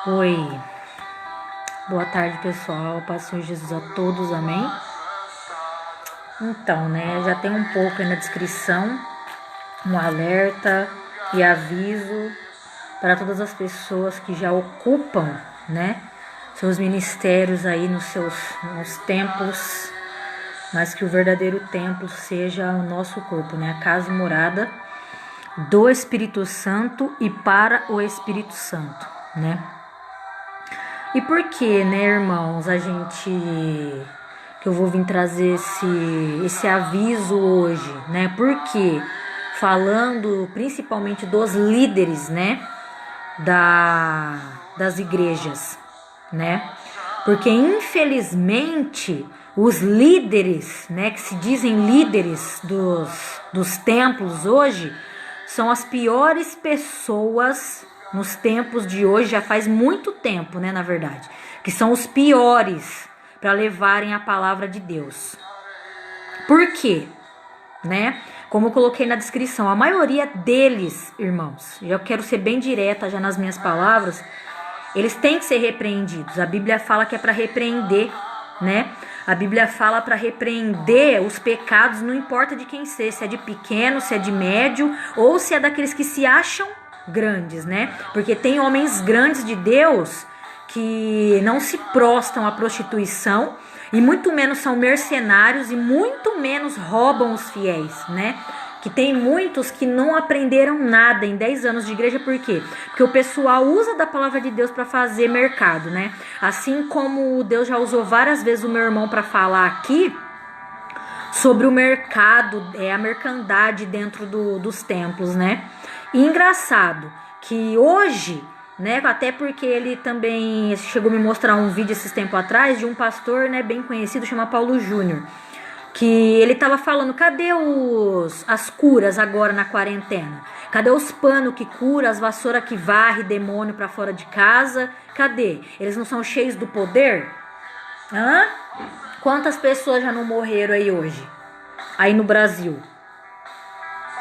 Oi, boa tarde pessoal, paz do Senhor Jesus a todos, amém? Então, já tem um pouco aí na descrição, um alerta e aviso para todas as pessoas que já ocupam, seus ministérios aí nos templos, mas que o verdadeiro templo seja o nosso corpo, a casa e morada do Espírito Santo e para o Espírito Santo, E por que, irmãos, que eu vou vir trazer esse aviso hoje, Porque falando principalmente dos líderes, das igrejas, Porque infelizmente os líderes, que se dizem líderes dos templos hoje, são as piores pessoas nos tempos de hoje, já faz muito tempo, na verdade, que são os piores para levarem a palavra de Deus. Por quê? Como eu coloquei na descrição, a maioria deles, irmãos, eu quero ser bem direta já nas minhas palavras, eles têm que ser repreendidos. A Bíblia fala que é para repreender, A Bíblia fala para repreender os pecados, não importa de quem seja, se é de pequeno, se é de médio, ou se é daqueles que se acham grandes, Porque tem homens grandes de Deus que não se prostam à prostituição e muito menos são mercenários e muito menos roubam os fiéis, Que tem muitos que não aprenderam nada em 10 anos de igreja, por quê? Porque o pessoal usa da palavra de Deus para fazer mercado, Assim como Deus já usou várias vezes o meu irmão para falar aqui sobre o mercado, a mercandade dentro dos templos, E engraçado que hoje, até porque ele também chegou a me mostrar um vídeo esses tempos atrás de um pastor, bem conhecido, chama Paulo Júnior, que ele tava falando, cadê as curas agora na quarentena? Cadê os panos que cura, as vassouras que varre demônio pra fora de casa? Cadê? Eles não são cheios do poder? Quantas pessoas já não morreram aí hoje? Aí no Brasil?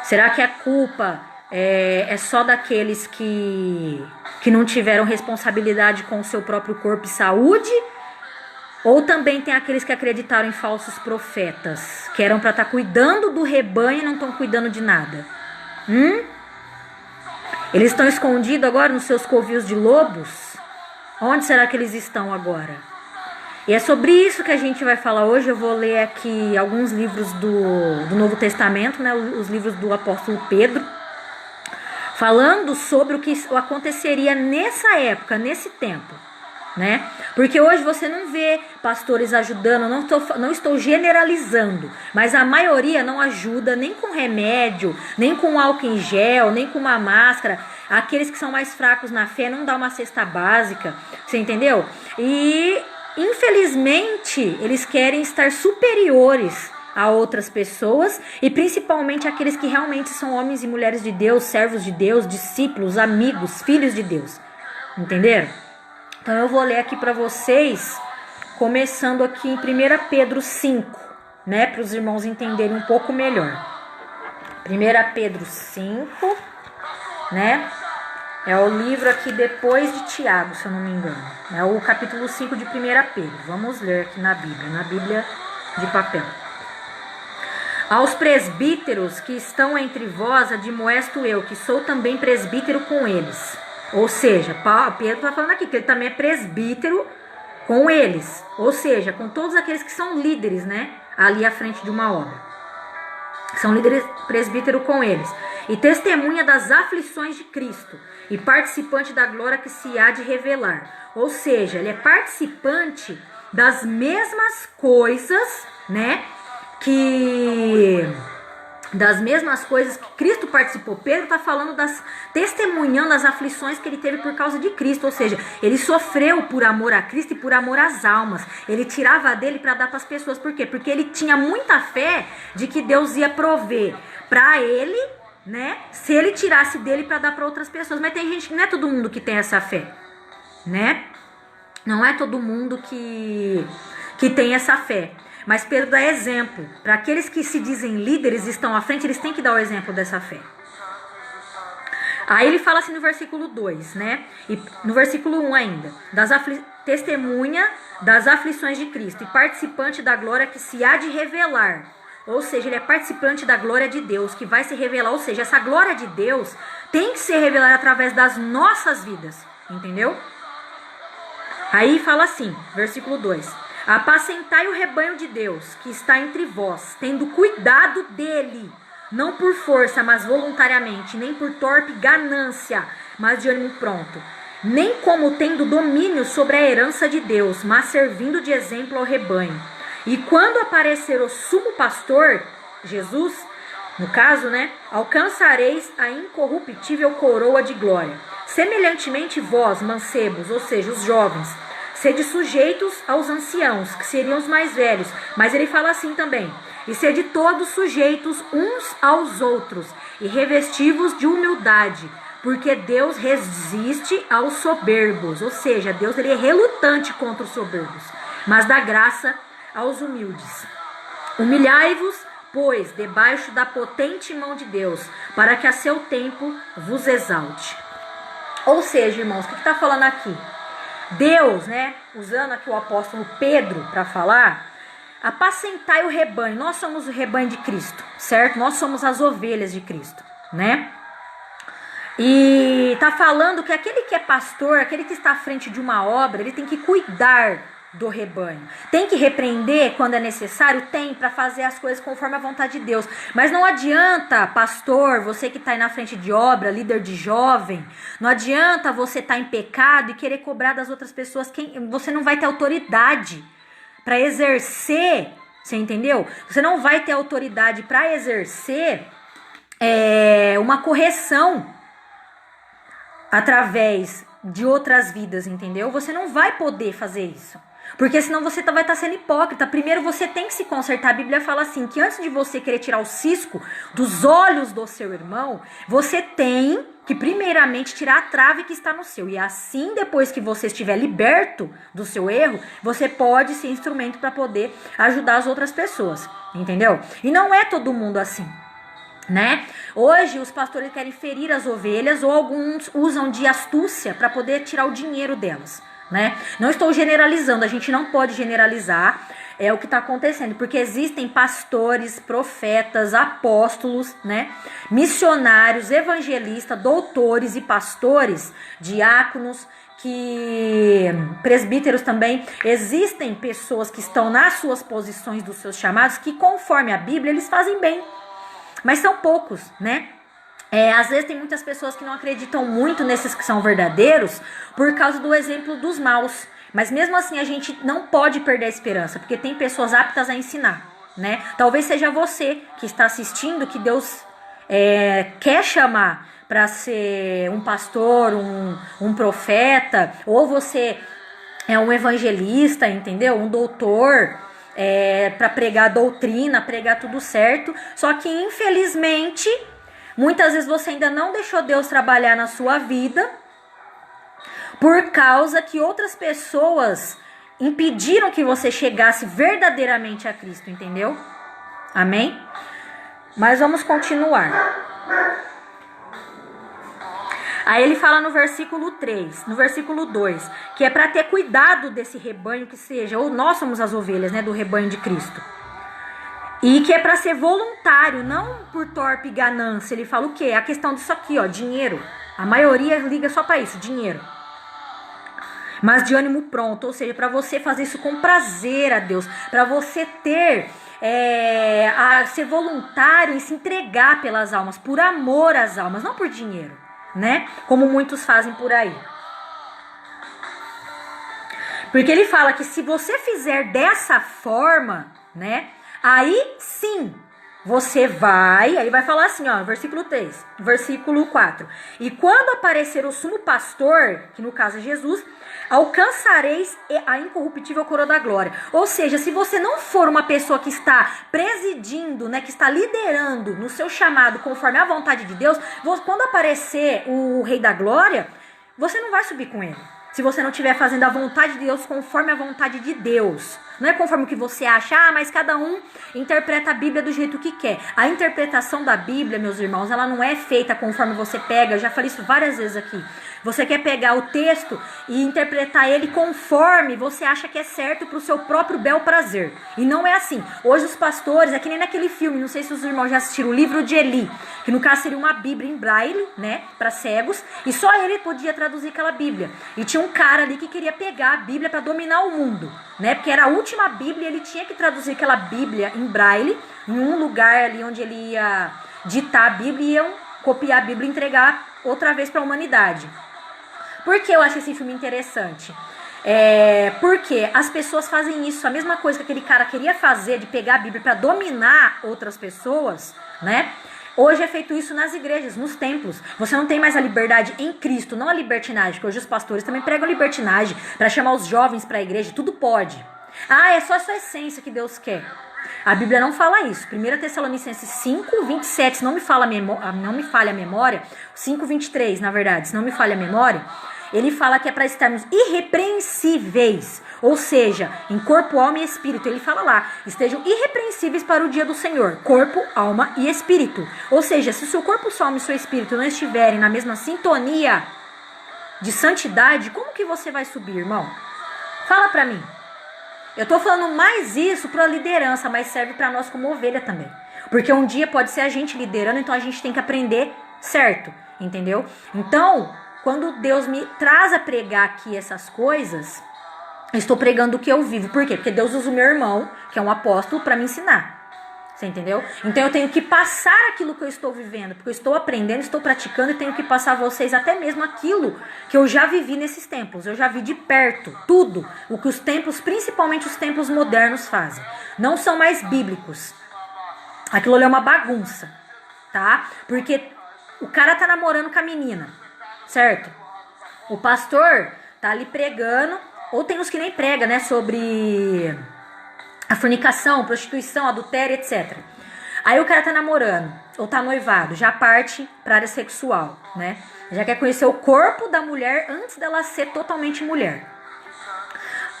Será que a culpa é só daqueles que não tiveram responsabilidade com o seu próprio corpo e saúde? Ou também tem aqueles que acreditaram em falsos profetas, que eram para estar cuidando do rebanho e não estão cuidando de nada? Eles estão escondidos agora nos seus covios de lobos? Onde será que eles estão agora? E é sobre isso que a gente vai falar hoje. Eu vou ler aqui alguns livros do Novo Testamento, os livros do apóstolo Pedro, falando sobre o que aconteceria nessa época, nesse tempo, Porque hoje você não vê pastores ajudando, não estou generalizando, mas a maioria não ajuda nem com remédio, nem com álcool em gel, nem com uma máscara. Aqueles que são mais fracos na fé não dá uma cesta básica, você entendeu? E infelizmente eles querem estar superiores a outras pessoas, e principalmente aqueles que realmente são homens e mulheres de Deus, servos de Deus, discípulos, amigos, filhos de Deus. Entenderam? Então eu vou ler aqui para vocês, começando aqui em 1 Pedro 5, para os irmãos entenderem um pouco melhor. 1 Pedro 5, É o livro aqui depois de Tiago, se eu não me engano. É o capítulo 5 de 1 Pedro. Vamos ler aqui na Bíblia de papel. Aos presbíteros que estão entre vós, admoesto eu, que sou também presbítero com eles. Ou seja, Pedro está falando aqui que ele também é presbítero com eles. Ou seja, com todos aqueles que são líderes, ali à frente de uma obra. São líderes, presbítero com eles. E testemunha das aflições de Cristo. E participante da glória que se há de revelar. Ou seja, ele é participante das mesmas coisas, das mesmas coisas que Cristo participou. Pedro está falando testemunhando as aflições que ele teve por causa de Cristo, ou seja, ele sofreu por amor a Cristo e por amor às almas. Ele tirava dele para dar para as pessoas. Por quê? Porque ele tinha muita fé de que Deus ia prover para ele, se ele tirasse dele para dar para outras pessoas. Mas tem gente que não é todo mundo que tem essa fé, Não é todo mundo que tem essa fé. Mas Pedro dá exemplo. Para aqueles que se dizem líderes, estão à frente, eles têm que dar o exemplo dessa fé. Aí ele fala assim no versículo 2, né? E no versículo 1 ainda. Testemunha das aflições de Cristo e participante da glória que se há de revelar. Ou seja, ele é participante da glória de Deus, que vai se revelar. Ou seja, essa glória de Deus tem que ser revelada através das nossas vidas. Entendeu? Aí fala assim, versículo 2. Apacentai o rebanho de Deus, que está entre vós, tendo cuidado dele, não por força, mas voluntariamente, nem por torpe ganância, mas de ânimo pronto. Nem como tendo domínio sobre a herança de Deus, mas servindo de exemplo ao rebanho. E quando aparecer o sumo pastor, Jesus, no caso, né, alcançareis a incorruptível coroa de glória. Semelhantemente vós, mancebos, ou seja, os jovens, sede sujeitos aos anciãos, que seriam os mais velhos. Mas ele fala assim também. E sede todos sujeitos uns aos outros, e revestivos de humildade, porque Deus resiste aos soberbos. Ou seja, Deus ele é relutante contra os soberbos, mas dá graça aos humildes. Humilhai-vos, pois, debaixo da potente mão de Deus, para que a seu tempo vos exalte. Ou seja, irmãos, o que está falando aqui? Deus, né, usando aqui o apóstolo Pedro para falar, apacentai o rebanho. Nós somos o rebanho de Cristo, certo? Nós somos as ovelhas de Cristo, né? E tá falando que aquele que é pastor, aquele que está à frente de uma obra, ele tem que cuidar do rebanho. Tem que repreender quando é necessário? Tem, para fazer as coisas conforme a vontade de Deus. Mas não adianta, pastor, você que está aí na frente de obra, líder de jovem, não adianta você estar em pecado e querer cobrar das outras pessoas. Você não vai ter autoridade para exercer, você entendeu? Você não vai ter autoridade para exercer uma correção através de outras vidas, entendeu? Você não vai poder fazer isso. Porque senão você vai estar sendo hipócrita. Primeiro você tem que se consertar. A Bíblia fala assim, que antes de você querer tirar o cisco dos olhos do seu irmão, você tem que primeiramente tirar a trave que está no seu. E assim, depois que você estiver liberto do seu erro, você pode ser instrumento para poder ajudar as outras pessoas. Entendeu? E não é todo mundo assim, né? Hoje os pastores querem ferir as ovelhas, ou alguns usam de astúcia para poder tirar o dinheiro delas, né? Não estou generalizando, a gente não pode generalizar o que está acontecendo, porque existem pastores, profetas, apóstolos, né? Missionários, evangelistas, doutores e pastores, diáconos, presbíteros também. Existem pessoas que estão nas suas posições dos seus chamados, que conforme a Bíblia eles fazem bem, mas são poucos, né? Às vezes tem muitas pessoas que não acreditam muito nesses que são verdadeiros por causa do exemplo dos maus. Mas mesmo assim a gente não pode perder a esperança, porque tem pessoas aptas a ensinar, né? Talvez seja você que está assistindo, que Deus quer chamar para ser um pastor, um profeta, ou você é um evangelista, entendeu? Um doutor, para pregar doutrina, pregar tudo certo. Só que infelizmente muitas vezes você ainda não deixou Deus trabalhar na sua vida por causa que outras pessoas impediram que você chegasse verdadeiramente a Cristo, entendeu? Amém? Mas vamos continuar. Aí ele fala no versículo 3, no versículo 2, que é para ter cuidado desse rebanho que seja, ou nós somos as ovelhas, né, do rebanho de Cristo. E que é para ser voluntário, não por torpe ganância. Ele fala o quê? A questão disso aqui, ó, dinheiro. A maioria liga só para isso, dinheiro. Mas de ânimo pronto, ou seja, para você fazer isso com prazer a Deus, para você ter, a ser voluntário e se entregar pelas almas, por amor às almas, não por dinheiro, né? Como muitos fazem por aí. Porque ele fala que se você fizer dessa forma, né? Aí sim, você vai, aí vai falar assim, ó, versículo 3, versículo 4. E quando aparecer o sumo pastor, que no caso é Jesus, alcançareis a incorruptível coroa da glória. Ou seja, se você não for uma pessoa que está presidindo, né, que está liderando no seu chamado conforme a vontade de Deus, quando aparecer o Rei da Glória, você não vai subir com ele. Se você não estiver fazendo a vontade de Deus conforme a vontade de Deus. Não é conforme o que você acha, mas cada um interpreta a Bíblia do jeito que quer. A interpretação da Bíblia, meus irmãos, ela não é feita conforme você pega, eu já falei isso várias vezes aqui. Você quer pegar o texto e interpretar ele conforme você acha que é certo pro seu próprio bel prazer. E não é assim. Hoje os pastores, é que nem naquele filme, não sei se os irmãos já assistiram, o livro de Eli, que no caso seria uma Bíblia em braille, né, para cegos, e só ele podia traduzir aquela Bíblia. E tinha um cara ali que queria pegar a Bíblia para dominar o mundo, né, porque era a última Bíblia, ele tinha que traduzir aquela Bíblia em braille, em um lugar ali onde ele ia ditar a Bíblia e iam copiar a Bíblia e entregar outra vez para a humanidade. Por que eu acho esse filme interessante? Porque as pessoas fazem isso, a mesma coisa que aquele cara queria fazer, de pegar a Bíblia para dominar outras pessoas, né? Hoje é feito isso nas igrejas, nos templos. Você não tem mais a liberdade em Cristo, não a libertinagem, porque hoje os pastores também pregam libertinagem para chamar os jovens para a igreja, tudo pode. É só a sua essência que Deus quer. A Bíblia não fala isso. 1 Tessalonicenses 5, 27, se não me falha a memória, 5, 23, na verdade, se não me falha a memória, ele fala que é para estarmos irrepreensíveis, ou seja, em corpo, alma e espírito. Ele fala lá, estejam irrepreensíveis para o dia do Senhor, corpo, alma e espírito. Ou seja, se o seu corpo, sua alma e seu espírito não estiverem na mesma sintonia de santidade, como que você vai subir, irmão? Fala pra mim. Eu tô falando mais isso pra liderança, mas serve pra nós como ovelha também. Porque um dia pode ser a gente liderando, então a gente tem que aprender certo, entendeu? Então, quando Deus me traz a pregar aqui essas coisas, eu estou pregando o que eu vivo. Por quê? Porque Deus usa o meu irmão, que é um apóstolo, pra me ensinar. Você entendeu? Então eu tenho que passar aquilo que eu estou vivendo, porque eu estou aprendendo, estou praticando e tenho que passar a vocês até mesmo aquilo que eu já vivi nesses templos. Eu já vi de perto tudo o que os templos, principalmente os templos modernos, fazem. Não são mais bíblicos. Aquilo ali é uma bagunça, tá? Porque o cara tá namorando com a menina, certo? O pastor tá ali pregando, ou tem os que nem pregam, né, sobre a fornicação, prostituição, adultério, etc. Aí o cara tá namorando, ou tá noivado, já parte pra área sexual, né? Já quer conhecer o corpo da mulher antes dela ser totalmente mulher.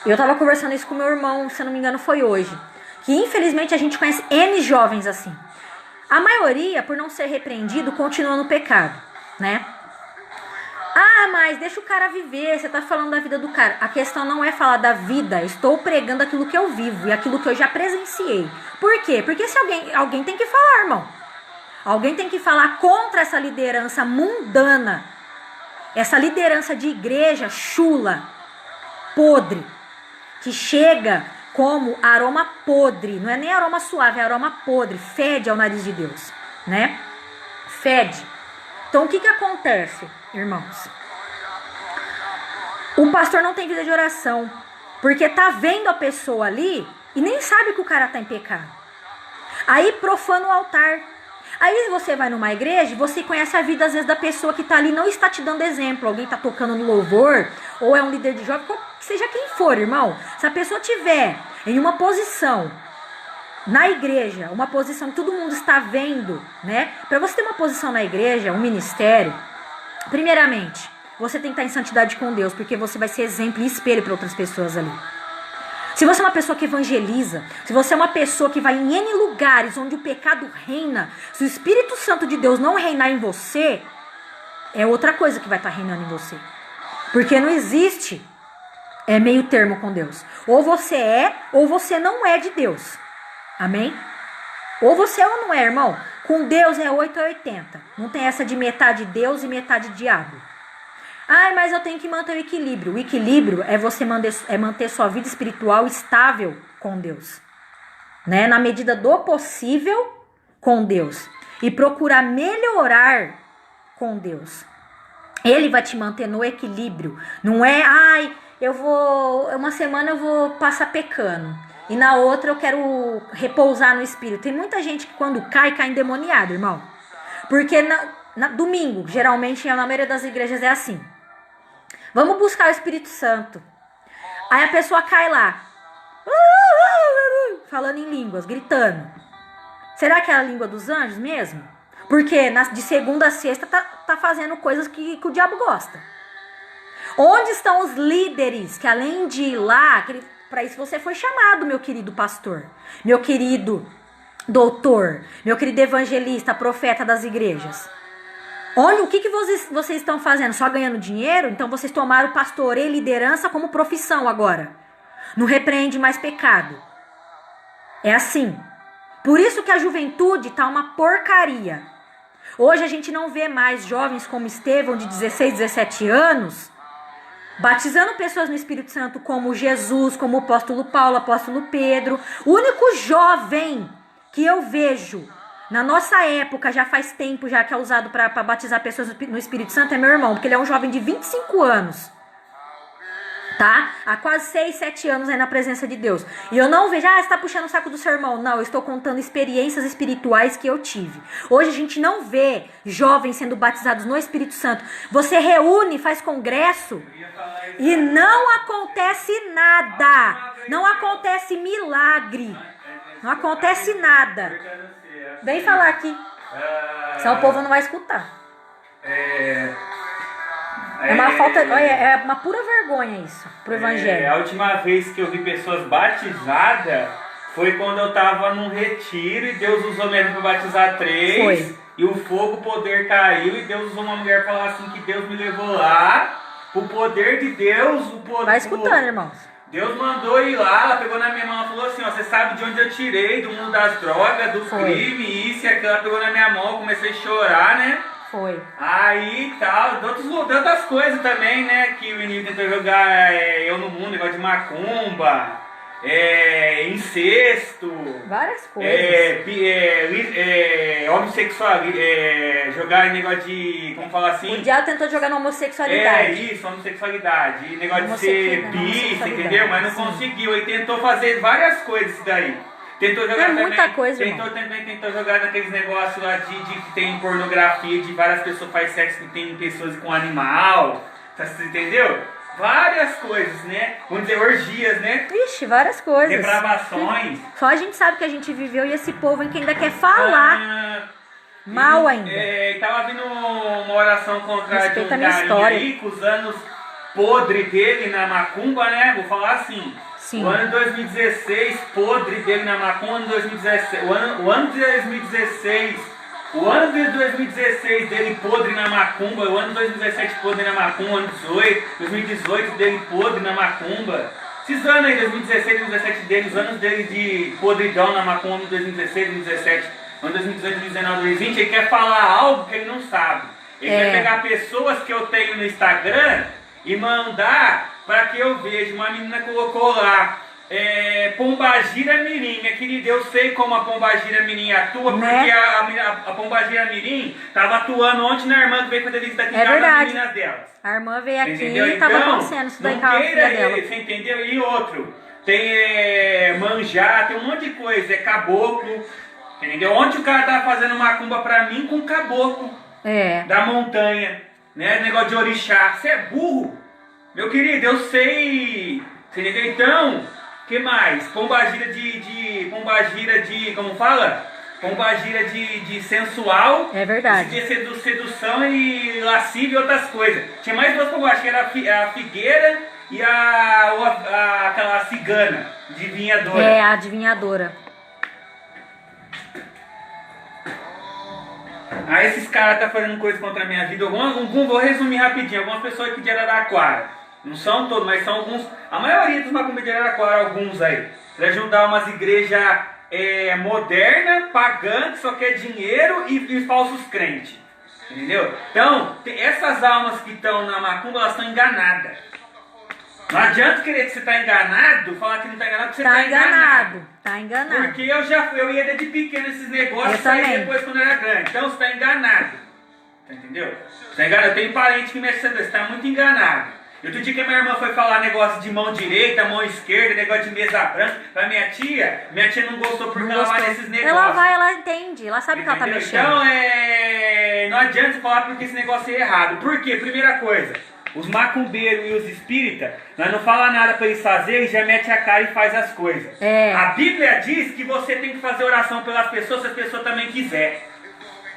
Eu tava conversando isso com meu irmão, se eu não me engano foi hoje. Que infelizmente a gente conhece N jovens assim. A maioria, por não ser repreendido, continua no pecado, né? Mas deixa o cara viver, você tá falando da vida do cara. A questão não é falar da vida, estou pregando aquilo que eu vivo e aquilo que eu já presenciei. Por quê? Porque se alguém tem que falar, irmão. Alguém tem que falar contra essa liderança mundana, essa liderança de igreja chula, podre, que chega como aroma podre, não é nem aroma suave, é aroma podre, fede ao nariz de Deus, né? Fede. Então o que acontece, irmãos? O pastor não tem vida de oração, porque tá vendo a pessoa ali e nem sabe que o cara tá em pecado. Aí profana o altar. Aí você vai numa igreja e você conhece a vida às vezes da pessoa que tá ali, não está te dando exemplo. Alguém tá tocando no louvor, ou é um líder de jovem, seja quem for, irmão. Se a pessoa tiver em uma posição na igreja, uma posição que todo mundo está vendo, né? Para você ter uma posição na igreja, um ministério, primeiramente, você tem que estar em santidade com Deus, porque você vai ser exemplo e espelho para outras pessoas ali. Se você é uma pessoa que evangeliza, se você é uma pessoa que vai em N lugares onde o pecado reina, se o Espírito Santo de Deus não reinar em você, é outra coisa que vai estar reinando em você. Porque não existe meio termo com Deus. Ou você é, ou você não é de Deus. Amém? Ou você é ou não é, irmão. Com Deus é 8 a 80. Não tem essa de metade Deus e metade diabo. Mas eu tenho que manter o equilíbrio. O equilíbrio é você manter sua vida espiritual estável com Deus, né? Na medida do possível com Deus. E procurar melhorar com Deus. Ele vai te manter no equilíbrio. Não é, uma semana eu vou passar pecando. E na outra eu quero repousar no espírito. Tem muita gente que quando cai endemoniado, irmão. Porque domingo, geralmente na maioria das igrejas é assim. Vamos buscar o Espírito Santo. Aí a pessoa cai lá. Falando em línguas, gritando. Será que é a língua dos anjos mesmo? Porque de segunda a sexta tá fazendo coisas que o diabo gosta. Onde estão os líderes que além de ir lá, Para isso você foi chamado, meu querido pastor, meu querido doutor, meu querido evangelista, profeta das igrejas. Olha, o que vocês estão fazendo? Só ganhando dinheiro? Então vocês tomaram pastoreio e liderança como profissão agora. Não repreende mais pecado. É assim. Por isso que a juventude tá uma porcaria. Hoje a gente não vê mais jovens como Estevão, de 16, 17 anos, batizando pessoas no Espírito Santo como Jesus, como o apóstolo Paulo, o apóstolo Pedro. O único jovem que eu vejo na nossa época, já faz tempo já que é usado para batizar pessoas no Espírito Santo, é meu irmão, porque ele é um jovem de 25 anos. Tá? Há quase 6, 7 anos aí na presença de Deus. E eu não vejo, você está puxando o saco do seu irmão. Não, eu estou contando experiências espirituais que eu tive. Hoje a gente não vê jovens sendo batizados no Espírito Santo. Você reúne, faz congresso e não acontece nada. Não acontece milagre. Não acontece nada. Vem falar aqui. Senão o povo não vai escutar. É uma falta, é uma pura vergonha isso pro evangelho. A última vez que eu vi pessoas batizadas foi quando eu tava num retiro e Deus usou minha vida para batizar 3. Foi. E o fogo, o poder caiu e Deus usou uma mulher falar assim que Deus me levou lá. O poder de Deus, o poder. Vai escutando, irmãos. Deus mandou ir lá, ela pegou na minha mão e falou assim, ó, você sabe de onde eu tirei, do mundo das drogas, do crime, isso e aquilo. Ela pegou na minha mão, eu comecei a chorar, né? Foi. Aí tal, de outras coisas também, né? Que o menino tentou jogar eu no mundo, negócio de macumba, incesto. Várias coisas. Homossexual, jogar negócio de, como falar assim? O diabo tentou jogar na homossexualidade. Isso, homossexualidade. E negócio de ser bi, entendeu? Mas não conseguiu. Ele tentou fazer várias coisas isso daí. Tentou jogar muita coisa, tentou jogar naqueles negócios lá de que tem pornografia, de várias pessoas fazem sexo que tem pessoas com animal, você entendeu? Várias coisas, né? Vamos dizer, orgias, né? Ixi, várias coisas. Depravações. Só a gente sabe que a gente viveu e esse povo que ainda quer falar mal ainda. Tava vindo uma oração contra Respeita um carinha história. aí, com os anos podre dele na macumba, né? Vou falar assim. Sim. O ano de 2016, podre dele na macumba, o ano de 2016, o ano de 2016 dele podre na macumba, o ano de 2017 podre na macumba, o ano de 2018 dele podre na macumba. Esses anos aí, 2016, 2017 dele, os anos dele de podridão na macumba, ano de 2016, 2017, ano de 2018, 2019, 2020, ele quer falar algo que ele não sabe. Ele quer pegar pessoas que eu tenho no Instagram e mandar para que eu veja. Uma menina colocou lá Pombagira Mirim. Minha querida, eu sei como a Pombagira Mirim atua, porque a Pombagira Mirim estava atuando ontem na irmã que veio com a delícia daqui em casa, as meninas delas. A irmã veio aqui entendeu? e estava acontecendo isso daí com a filha dela. Você entendeu? E outro, tem manjá, tem um monte de coisa, caboclo, entendeu? Ontem o cara tava fazendo macumba pra mim com caboclo da montanha, né? Negócio de orixá. Você é burro? Meu querido, eu sei. Você entendeu? Então, o que mais? Pombagira de. Como fala? Pombagira de sensual. É verdade. De sedução e lasciva e outras coisas. Tinha mais duas pombagiras, que era a figueira e aquela cigana, adivinhadora. É, a adivinhadora. Aí esses caras tá fazendo coisa contra a minha vida. Vou resumir rapidinho. Algumas pessoas aqui de Araraquara. Não são todos, mas são alguns. A maioria dos macumbeiros de Araraquara, alguns aí. Pra ajudar umas igrejas modernas, pagãs, que só quer dinheiro e falsos crentes. Entendeu? Então, essas almas que estão na macumba, elas estão enganadas. Não adianta querer que você está enganado, falar que não está enganado, porque você está enganado. Tá enganado. Porque eu ia desde pequeno nesses negócios e saí depois quando eu era grande. Então você está enganado. Entendeu? Você tá enganado? Eu tenho parente que mexe com você está muito enganado. Outro dia que a minha irmã foi falar negócio de mão direita, mão esquerda, negócio de mesa branca, pra minha tia não gostou porque ela vai nesses negócios. Ela entende, ela sabe que ela tá mexendo. Então, não adianta você falar porque esse negócio é errado. Por quê? Primeira coisa, os macumbeiros e os espíritas, nós não fala nada pra eles fazerem, já mete a cara e faz as coisas. A Bíblia diz que você tem que fazer oração pelas pessoas se as pessoas também quiserem.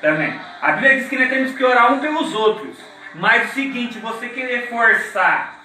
Também. A Bíblia diz que nós temos que orar um pelos outros. Mas o seguinte, você querer forçar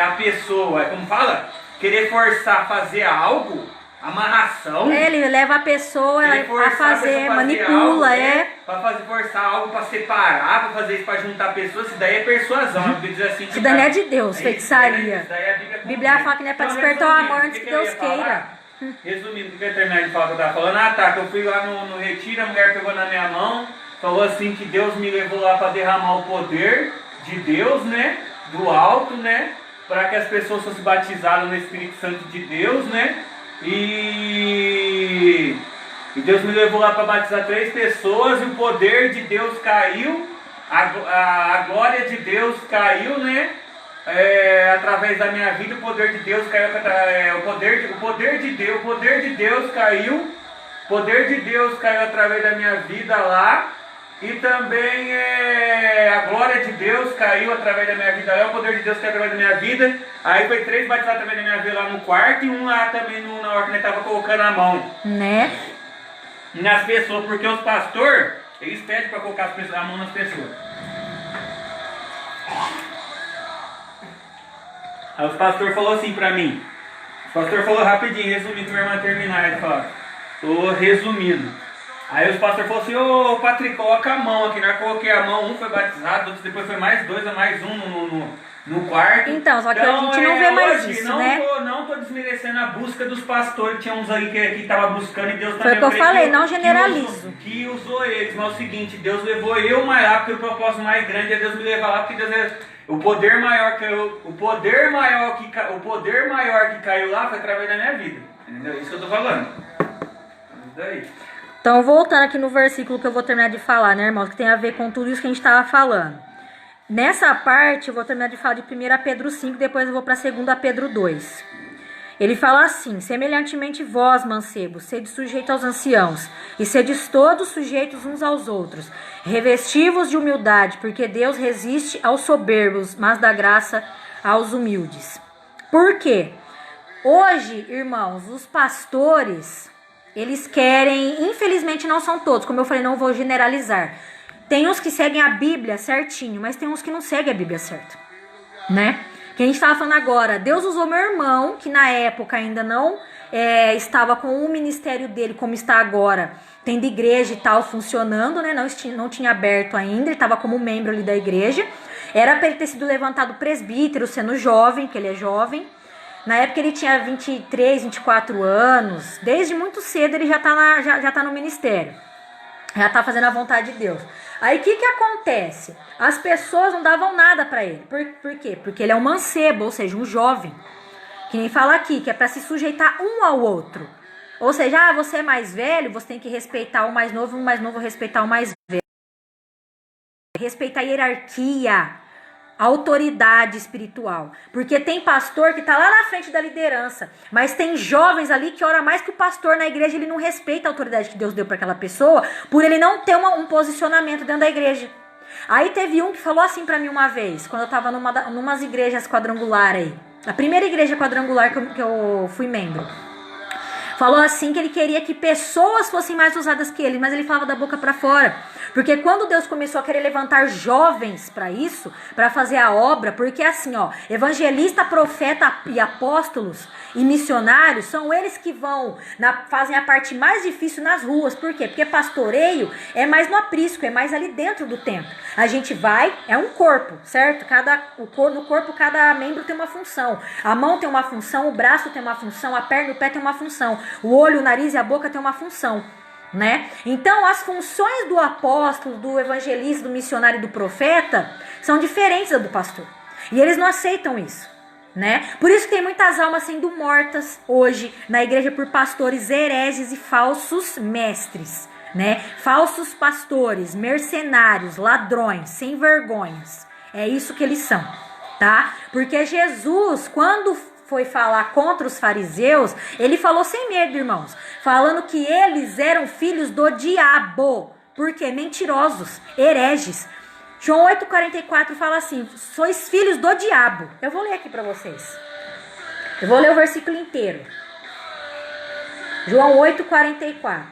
a pessoa, como fala? querer forçar a fazer algo, amarração. Ele leva a pessoa a fazer, manipula, algo, pra forçar algo pra separar, pra fazer isso pra juntar pessoas, isso daí é persuasão. A Bíblia diz assim, isso daí não é de Deus, feitiçaria. Isso daí a Bíblia fala que não é pra despertar o amor antes que Deus queira. Resumindo, o que eu ia terminar de falar que eu tava falando? Que eu fui lá no retiro, a mulher pegou na minha mão, falou assim que Deus me levou lá para derramar o poder de Deus, né? Do alto, né? Para que as pessoas fossem batizadas no Espírito Santo de Deus, né? E Deus me levou lá para batizar 3 pessoas e o poder de Deus caiu, a glória de Deus caiu, né? Através da minha vida, o poder de Deus caiu, o poder de Deus caiu através da minha vida lá, e também a glória de Deus caiu através da minha vida lá, o poder de Deus caiu através da minha vida. Aí foi 3 batizados através da minha vida lá no quarto, e um lá também na hora que ele estava colocando a mão, né? Nas pessoas, porque os pastores, eles pedem para colocar a mão nas pessoas. Aí os pastores falou assim pra mim. O pastor falou rapidinho, resumindo, que minha irmã terminar. Ele falou, tô resumindo. Aí os pastores falaram assim, ô Patrick, coloca a mão aqui. Eu coloquei a mão, um foi batizado, outro depois foi mais 2, mais um no quarto. Então, só que a gente não vê mais hoje, isso, né? Não tô desmerecendo a busca dos pastores. Tinha uns aí que estavam buscando e Deus também. Foi o que eu falei, não generalizo. Que usou eles, mas é o seguinte, Deus levou eu mais lá, porque o propósito mais grande é Deus me levar lá, porque Deus é... O poder maior que caiu lá foi através da minha vida. Entendeu? Isso que eu tô falando. Isso daí. Então, voltando aqui no versículo que eu vou terminar de falar, né, irmãos? Que tem a ver com tudo isso que a gente estava falando. Nessa parte, eu vou terminar de falar de 1 Pedro 5, depois eu vou para 2 Pedro 2. Ele fala assim, semelhantemente vós, mancebos, sede sujeitos aos anciãos, e sedes todos sujeitos uns aos outros, revestivos de humildade, porque Deus resiste aos soberbos, mas dá graça aos humildes. Por quê? Hoje, irmãos, os pastores, eles querem, infelizmente não são todos, como eu falei, não vou generalizar. Tem uns que seguem a Bíblia certinho, mas tem uns que não seguem a Bíblia certo, né? Que a gente estava falando agora, Deus usou meu irmão, que na época ainda não estava com o ministério dele como está agora, tendo igreja e tal funcionando, né? Não tinha aberto ainda, ele estava como membro ali da igreja. Era para ele ter sido levantado presbítero, sendo jovem, que ele é jovem. Na época ele tinha 23, 24 anos, desde muito cedo ele já tá no ministério, já está fazendo a vontade de Deus. Aí o que acontece? As pessoas não davam nada para ele. Por quê? Porque ele é um mancebo, ou seja, um jovem. Que nem fala aqui, que é para se sujeitar um ao outro. Ou seja, você é mais velho, você tem que respeitar o mais novo respeitar o mais velho. Respeitar a hierarquia, a autoridade espiritual. Porque tem pastor que está lá na frente da liderança, mas tem jovens ali que ora mais que o pastor na igreja, ele não respeita a autoridade que Deus deu para aquela pessoa, por ele não ter um posicionamento dentro da igreja. Aí teve um que falou assim para mim uma vez, quando eu estava numas igrejas quadrangular aí, a primeira igreja quadrangular que eu fui membro. Falou assim que ele queria que pessoas fossem mais usadas que ele, mas ele falava da boca para fora. Porque quando Deus começou a querer levantar jovens para isso, para fazer a obra, porque assim, evangelista, profeta e apóstolos e missionários são eles que fazem a parte mais difícil nas ruas. Por quê? Porque pastoreio é mais no aprisco, é mais ali dentro do templo. A gente vai, é um corpo, certo? No corpo cada membro tem uma função. A mão tem uma função, o braço tem uma função, a perna e o pé tem uma função. O olho, o nariz e a boca tem uma função, né? Então, as funções do apóstolo, do evangelista, do missionário e do profeta são diferentes da do pastor. E eles não aceitam isso, né? Por isso que tem muitas almas sendo mortas hoje na igreja por pastores hereges e falsos mestres, né? Falsos pastores, mercenários, ladrões, sem vergonhas. É isso que eles são, tá? Porque Jesus, quando foi falar contra os fariseus, ele falou sem medo, irmãos, falando que eles eram filhos do diabo, porque mentirosos, hereges. João 8,44 fala assim, sois filhos do diabo. Eu vou ler aqui para vocês. Eu vou ler o versículo inteiro. João 8,44.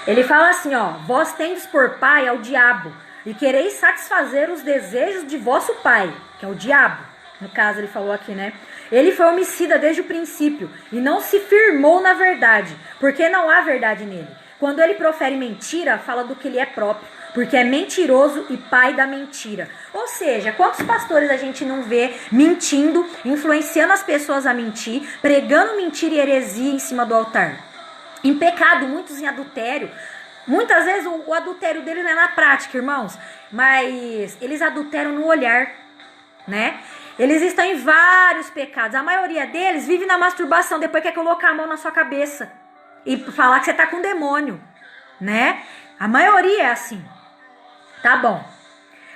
Ele fala assim, vós tendes por pai ao diabo, e quereis satisfazer os desejos de vosso pai, que é o diabo. no caso ele falou aqui, né? Ele foi homicida desde o princípio e não se firmou na verdade, porque não há verdade nele. Quando ele profere mentira, fala do que ele é próprio, porque é mentiroso e pai da mentira. Ou seja, quantos pastores a gente não vê mentindo, influenciando as pessoas a mentir, pregando mentira e heresia em cima do altar? Em pecado, muitos em adultério. Muitas vezes o adultério deles não é na prática, irmãos, mas eles adulteram no olhar, né? Eles estão em vários pecados. A maioria deles vive na masturbação, depois quer colocar a mão na sua cabeça e falar que você tá com demônio, né? A maioria é assim. Tá bom.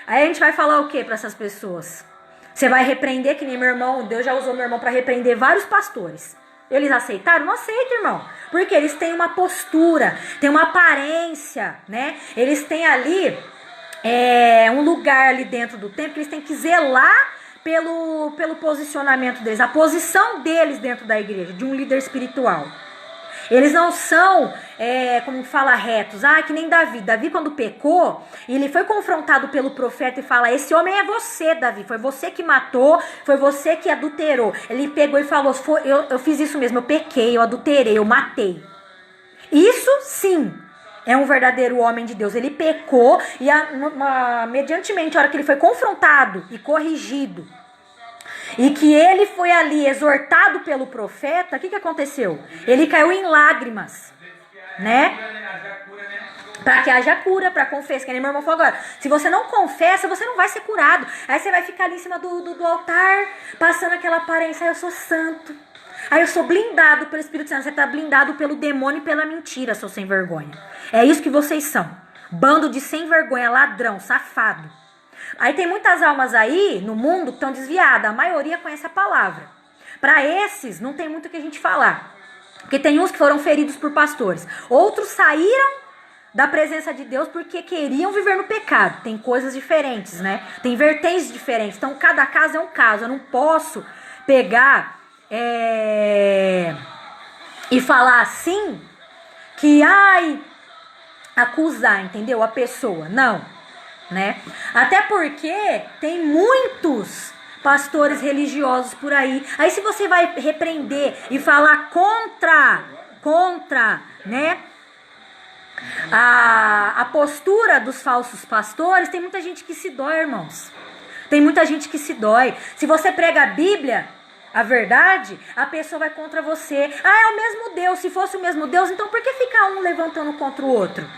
Aí a gente vai falar o que para essas pessoas? Você vai repreender, que nem meu irmão, Deus já usou meu irmão para repreender vários pastores. Eles aceitaram? Não aceitam, irmão. Porque eles têm uma postura, têm uma aparência, né? Eles têm ali um lugar ali dentro do templo que eles têm que zelar pelo posicionamento deles, a posição deles dentro da igreja, de um líder espiritual. Eles não são, como fala, retos. Que nem Davi. Davi, quando pecou, ele foi confrontado pelo profeta e fala: esse homem é você, Davi. Foi você que matou, foi você que adulterou. Ele pegou e falou: eu fiz isso mesmo, eu pequei, eu adulterei, eu matei. Isso, sim, é um verdadeiro homem de Deus. Ele pecou e, mediantemente, a hora que ele foi confrontado e corrigido, e que ele foi ali exortado pelo profeta, o que aconteceu? Ele caiu em lágrimas, né? Para que haja cura, para confessar. Que nem meu irmão falou agora: se você não confessa, você não vai ser curado. Aí você vai ficar ali em cima do altar, passando aquela aparência: eu sou santo, eu sou blindado pelo Espírito Santo. Você está blindado pelo demônio e pela mentira, seu sem vergonha. É isso que vocês são. Bando de sem vergonha, ladrão, safado. Aí tem muitas almas aí no mundo que estão desviadas. A maioria conhece a palavra. Para esses, não tem muito o que a gente falar. Porque tem uns que foram feridos por pastores. Outros saíram da presença de Deus porque queriam viver no pecado. Tem coisas diferentes, né? Tem vertentes diferentes. Então, cada caso é um caso. Eu não posso pegar e falar assim que, acusar, entendeu? A pessoa. Não. Né? Até porque tem muitos pastores religiosos por aí. Aí se você vai repreender e falar contra, né, a postura dos falsos pastores, tem muita gente que se dói, irmãos. Tem muita gente que se dói. Se você prega a Bíblia, a verdade, a pessoa vai contra você. É o mesmo Deus. Se fosse o mesmo Deus, então por que ficar um levantando contra o outro?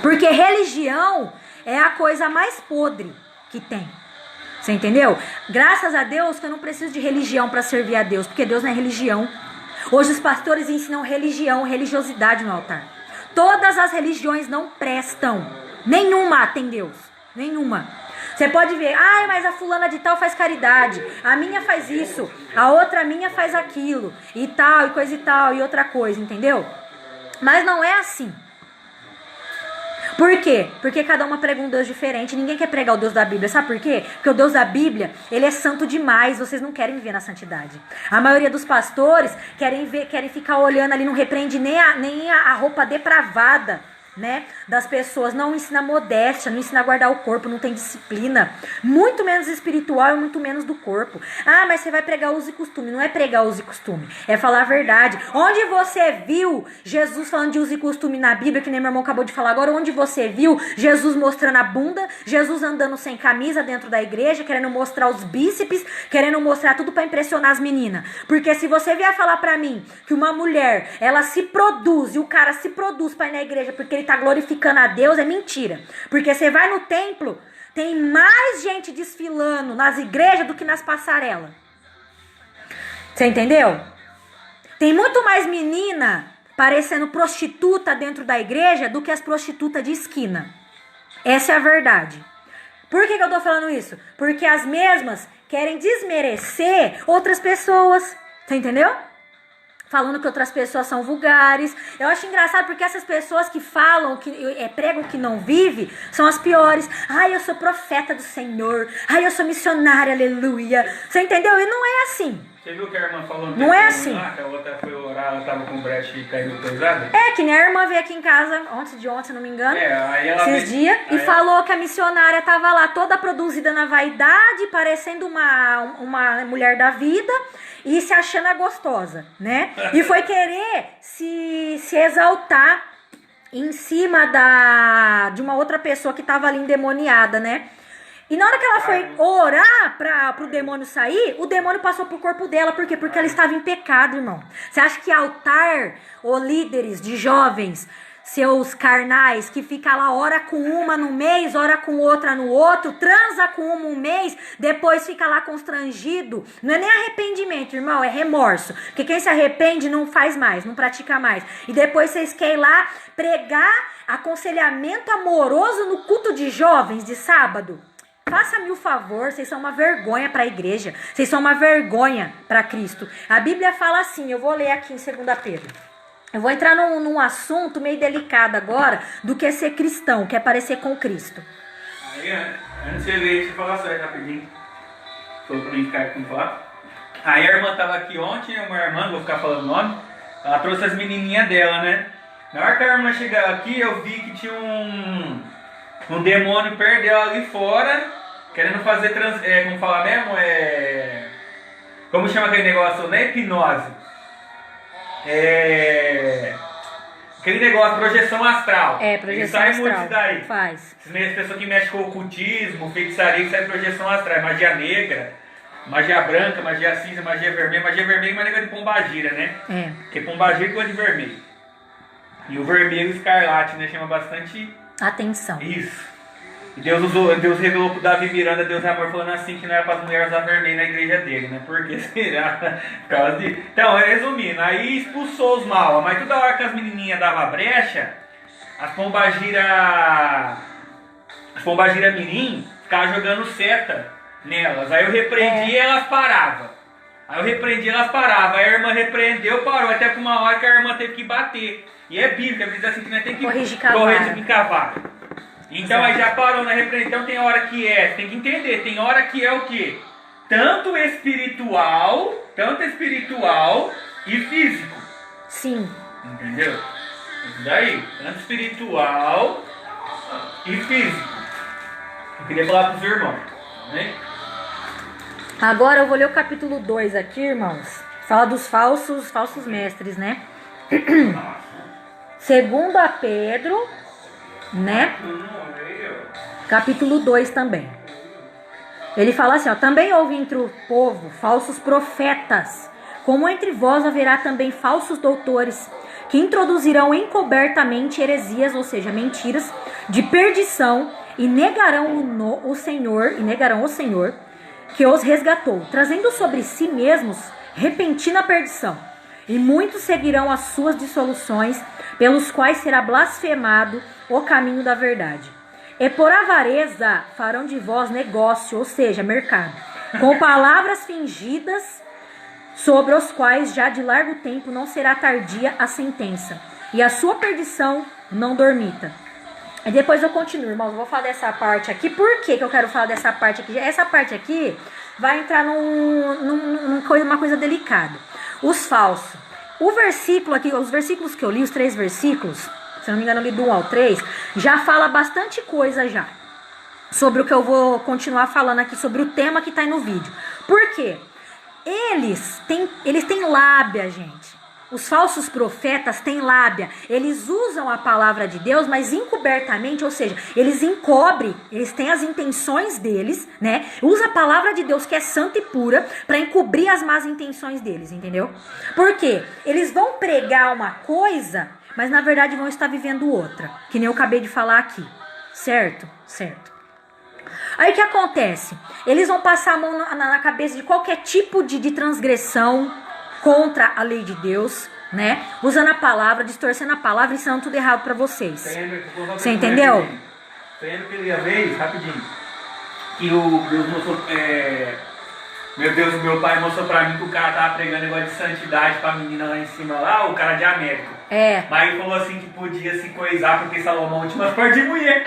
Porque religião é a coisa mais podre que tem. Você entendeu? Graças a Deus que eu não preciso de religião para servir a Deus, porque Deus não é religião. Hoje os pastores ensinam religião, religiosidade no altar. Todas as religiões não prestam. Nenhuma tem Deus. Nenhuma. Você pode ver: mas a fulana de tal faz caridade, a minha faz isso, a outra minha faz aquilo, e tal, e coisa e tal, e outra coisa, entendeu? Mas não é assim. Por quê? Porque cada uma prega um Deus diferente. Ninguém quer pregar o Deus da Bíblia. Sabe por quê? Porque o Deus da Bíblia, ele é santo demais. Vocês não querem viver na santidade. A maioria dos pastores querem ficar olhando ali, não repreende nem a roupa depravada, né, das pessoas. Não ensina modéstia, não ensina a guardar o corpo, não tem disciplina. Muito menos espiritual e muito menos do corpo. Mas você vai pregar uso e costume. Não é pregar uso e costume, é falar a verdade. Onde você viu Jesus falando de uso e costume na Bíblia, que nem meu irmão acabou de falar agora? Onde você viu Jesus mostrando a bunda, Jesus andando sem camisa dentro da igreja, querendo mostrar os bíceps, querendo mostrar tudo para impressionar as meninas? Porque se você vier falar pra mim que uma mulher, ela se produz, e o cara se produz pra ir na igreja porque ele tá glorificando a Deus, é mentira. Porque você vai no templo, tem mais gente desfilando nas igrejas do que nas passarelas. Você entendeu? Tem muito mais menina parecendo prostituta dentro da igreja do que as prostitutas de esquina. Essa é a verdade. Por que eu tô falando isso? Porque as mesmas querem desmerecer outras pessoas. Você entendeu? Falando que outras pessoas são vulgares. Eu acho engraçado porque essas pessoas que falam, que pregam que não vive, são as piores. Eu sou profeta do Senhor. Eu sou missionária, aleluia. Você entendeu? E não é assim. Você viu que a irmã falou no Não é testemunho assim. lá, que a outra foi orar, ela tava com brecha e caiu pesada? É, que nem a irmã veio aqui em casa, ontem de ontem, se não me engano, Aí ela esses dias, e falou que a missionária tava lá toda produzida na vaidade, parecendo uma mulher da vida, e se achando a gostosa, né? E foi querer se exaltar em cima de uma outra pessoa que tava ali endemoniada, né? E na hora que ela foi orar pro demônio sair, o demônio passou pro corpo dela. Por quê? Porque ela estava em pecado, irmão. Você acha que altar, ou líderes de jovens, seus carnais, que fica lá, ora com uma no mês, ora com outra no outro, transa com uma um mês, depois fica lá constrangido. Não é nem arrependimento, irmão, é remorso. Porque quem se arrepende não faz mais, não pratica mais. E depois vocês querem ir lá pregar aconselhamento amoroso no culto de jovens de sábado. Faça-me o favor, vocês são uma vergonha para a igreja. Vocês são uma vergonha para Cristo. A Bíblia fala assim, eu vou ler aqui em 2 Pedro. Eu vou entrar num assunto meio delicado agora, do que é ser cristão, que é parecer com Cristo. Aí, antes de você ler, deixa eu falar só aí rapidinho. Falou pra mim ficar aqui com falar. Aí a irmã tava aqui ontem, uma irmã, não vou ficar falando o nome. Ela trouxe as menininhas dela, né? Na hora que a irmã chegou aqui, eu vi que tinha um demônio perto dela ali fora, querendo fazer como fala mesmo? Como chama aquele negócio? Não é hipnose. Aquele negócio, projeção astral. Projeção sai astral. muito daí. Faz. As pessoas que mexem com ocultismo, feitiçaria, que sai projeção astral. Magia negra, magia branca, magia cinza, magia vermelha. Magia vermelha é uma negócio de pombagira, né? Porque pombagira gosta de vermelho. E o vermelho escarlate, né? Chama bastante atenção. Isso. E Deus revelou pro Davi Miranda, Deus é amor, falando assim que não era para as mulheres usar vermelho na igreja dele, né? Porque será? Por causa de... Então, resumindo, aí expulsou os mal, mas toda hora que as menininhas davam brecha, as pombagira mirim ficavam jogando seta nelas. Aí eu repreendi e elas paravam. Aí a irmã repreendeu, parou, até que uma hora que a irmã teve que bater. E é bíblica, diz assim que nós tem que corrigir cavalo. Então aí já parou na repreensão. Então tem hora que tem que entender, tem hora que é o quê? Tanto espiritual e físico. Sim. Entendeu? Isso daí, tanto espiritual e físico. Eu queria falar para os irmãos, né? Agora eu vou ler o capítulo 2 aqui, irmãos. Fala dos falsos mestres, né? 2 Pedro, né? Capítulo 2 também. Ele fala assim, ó: também houve entre o povo falsos profetas, como entre vós haverá também falsos doutores, que introduzirão encobertamente heresias, ou seja, mentiras, de perdição, e negarão o Senhor, que os resgatou, trazendo sobre si mesmos repentina perdição. E muitos seguirão as suas dissoluções, pelos quais será blasfemado o caminho da verdade. E por avareza farão de vós negócio, ou seja, mercado, com palavras fingidas, sobre os quais já de largo tempo não será tardia a sentença, e a sua perdição não dormita. E depois eu continuo, irmãos, eu vou falar dessa parte aqui. Por que eu quero falar dessa parte aqui? Essa parte aqui vai entrar numa coisa delicada. Os falsos. O versículo aqui, os versículos que eu li, os 3 versículos, se não me engano, eu li do 1 ao 3, já fala bastante coisa já sobre o que eu vou continuar falando aqui, sobre o tema que está aí no vídeo. Por quê? Eles têm lábia, gente. Os falsos profetas têm lábia. Eles usam a palavra de Deus, mas encobertamente, ou seja, eles encobrem, eles têm as intenções deles, né? Usa a palavra de Deus, que é santa e pura, para encobrir as más intenções deles, entendeu? Por quê? Eles vão pregar uma coisa, mas na verdade vão estar vivendo outra, que nem eu acabei de falar aqui. Certo? Certo. Aí o que acontece? Eles vão passar a mão na cabeça de qualquer tipo de transgressão contra a lei de Deus, né? Usando a palavra, distorcendo a palavra e ensinando tudo errado pra vocês. Você entendeu? Lembra que uma vez, rapidinho, que Deus mostrou, meu pai mostrou pra mim que o cara tava pregando negócio de santidade pra menina lá em cima, lá, o cara de América. Mas ele falou assim que podia se coisar porque Salomão tinha umas cor de mulher.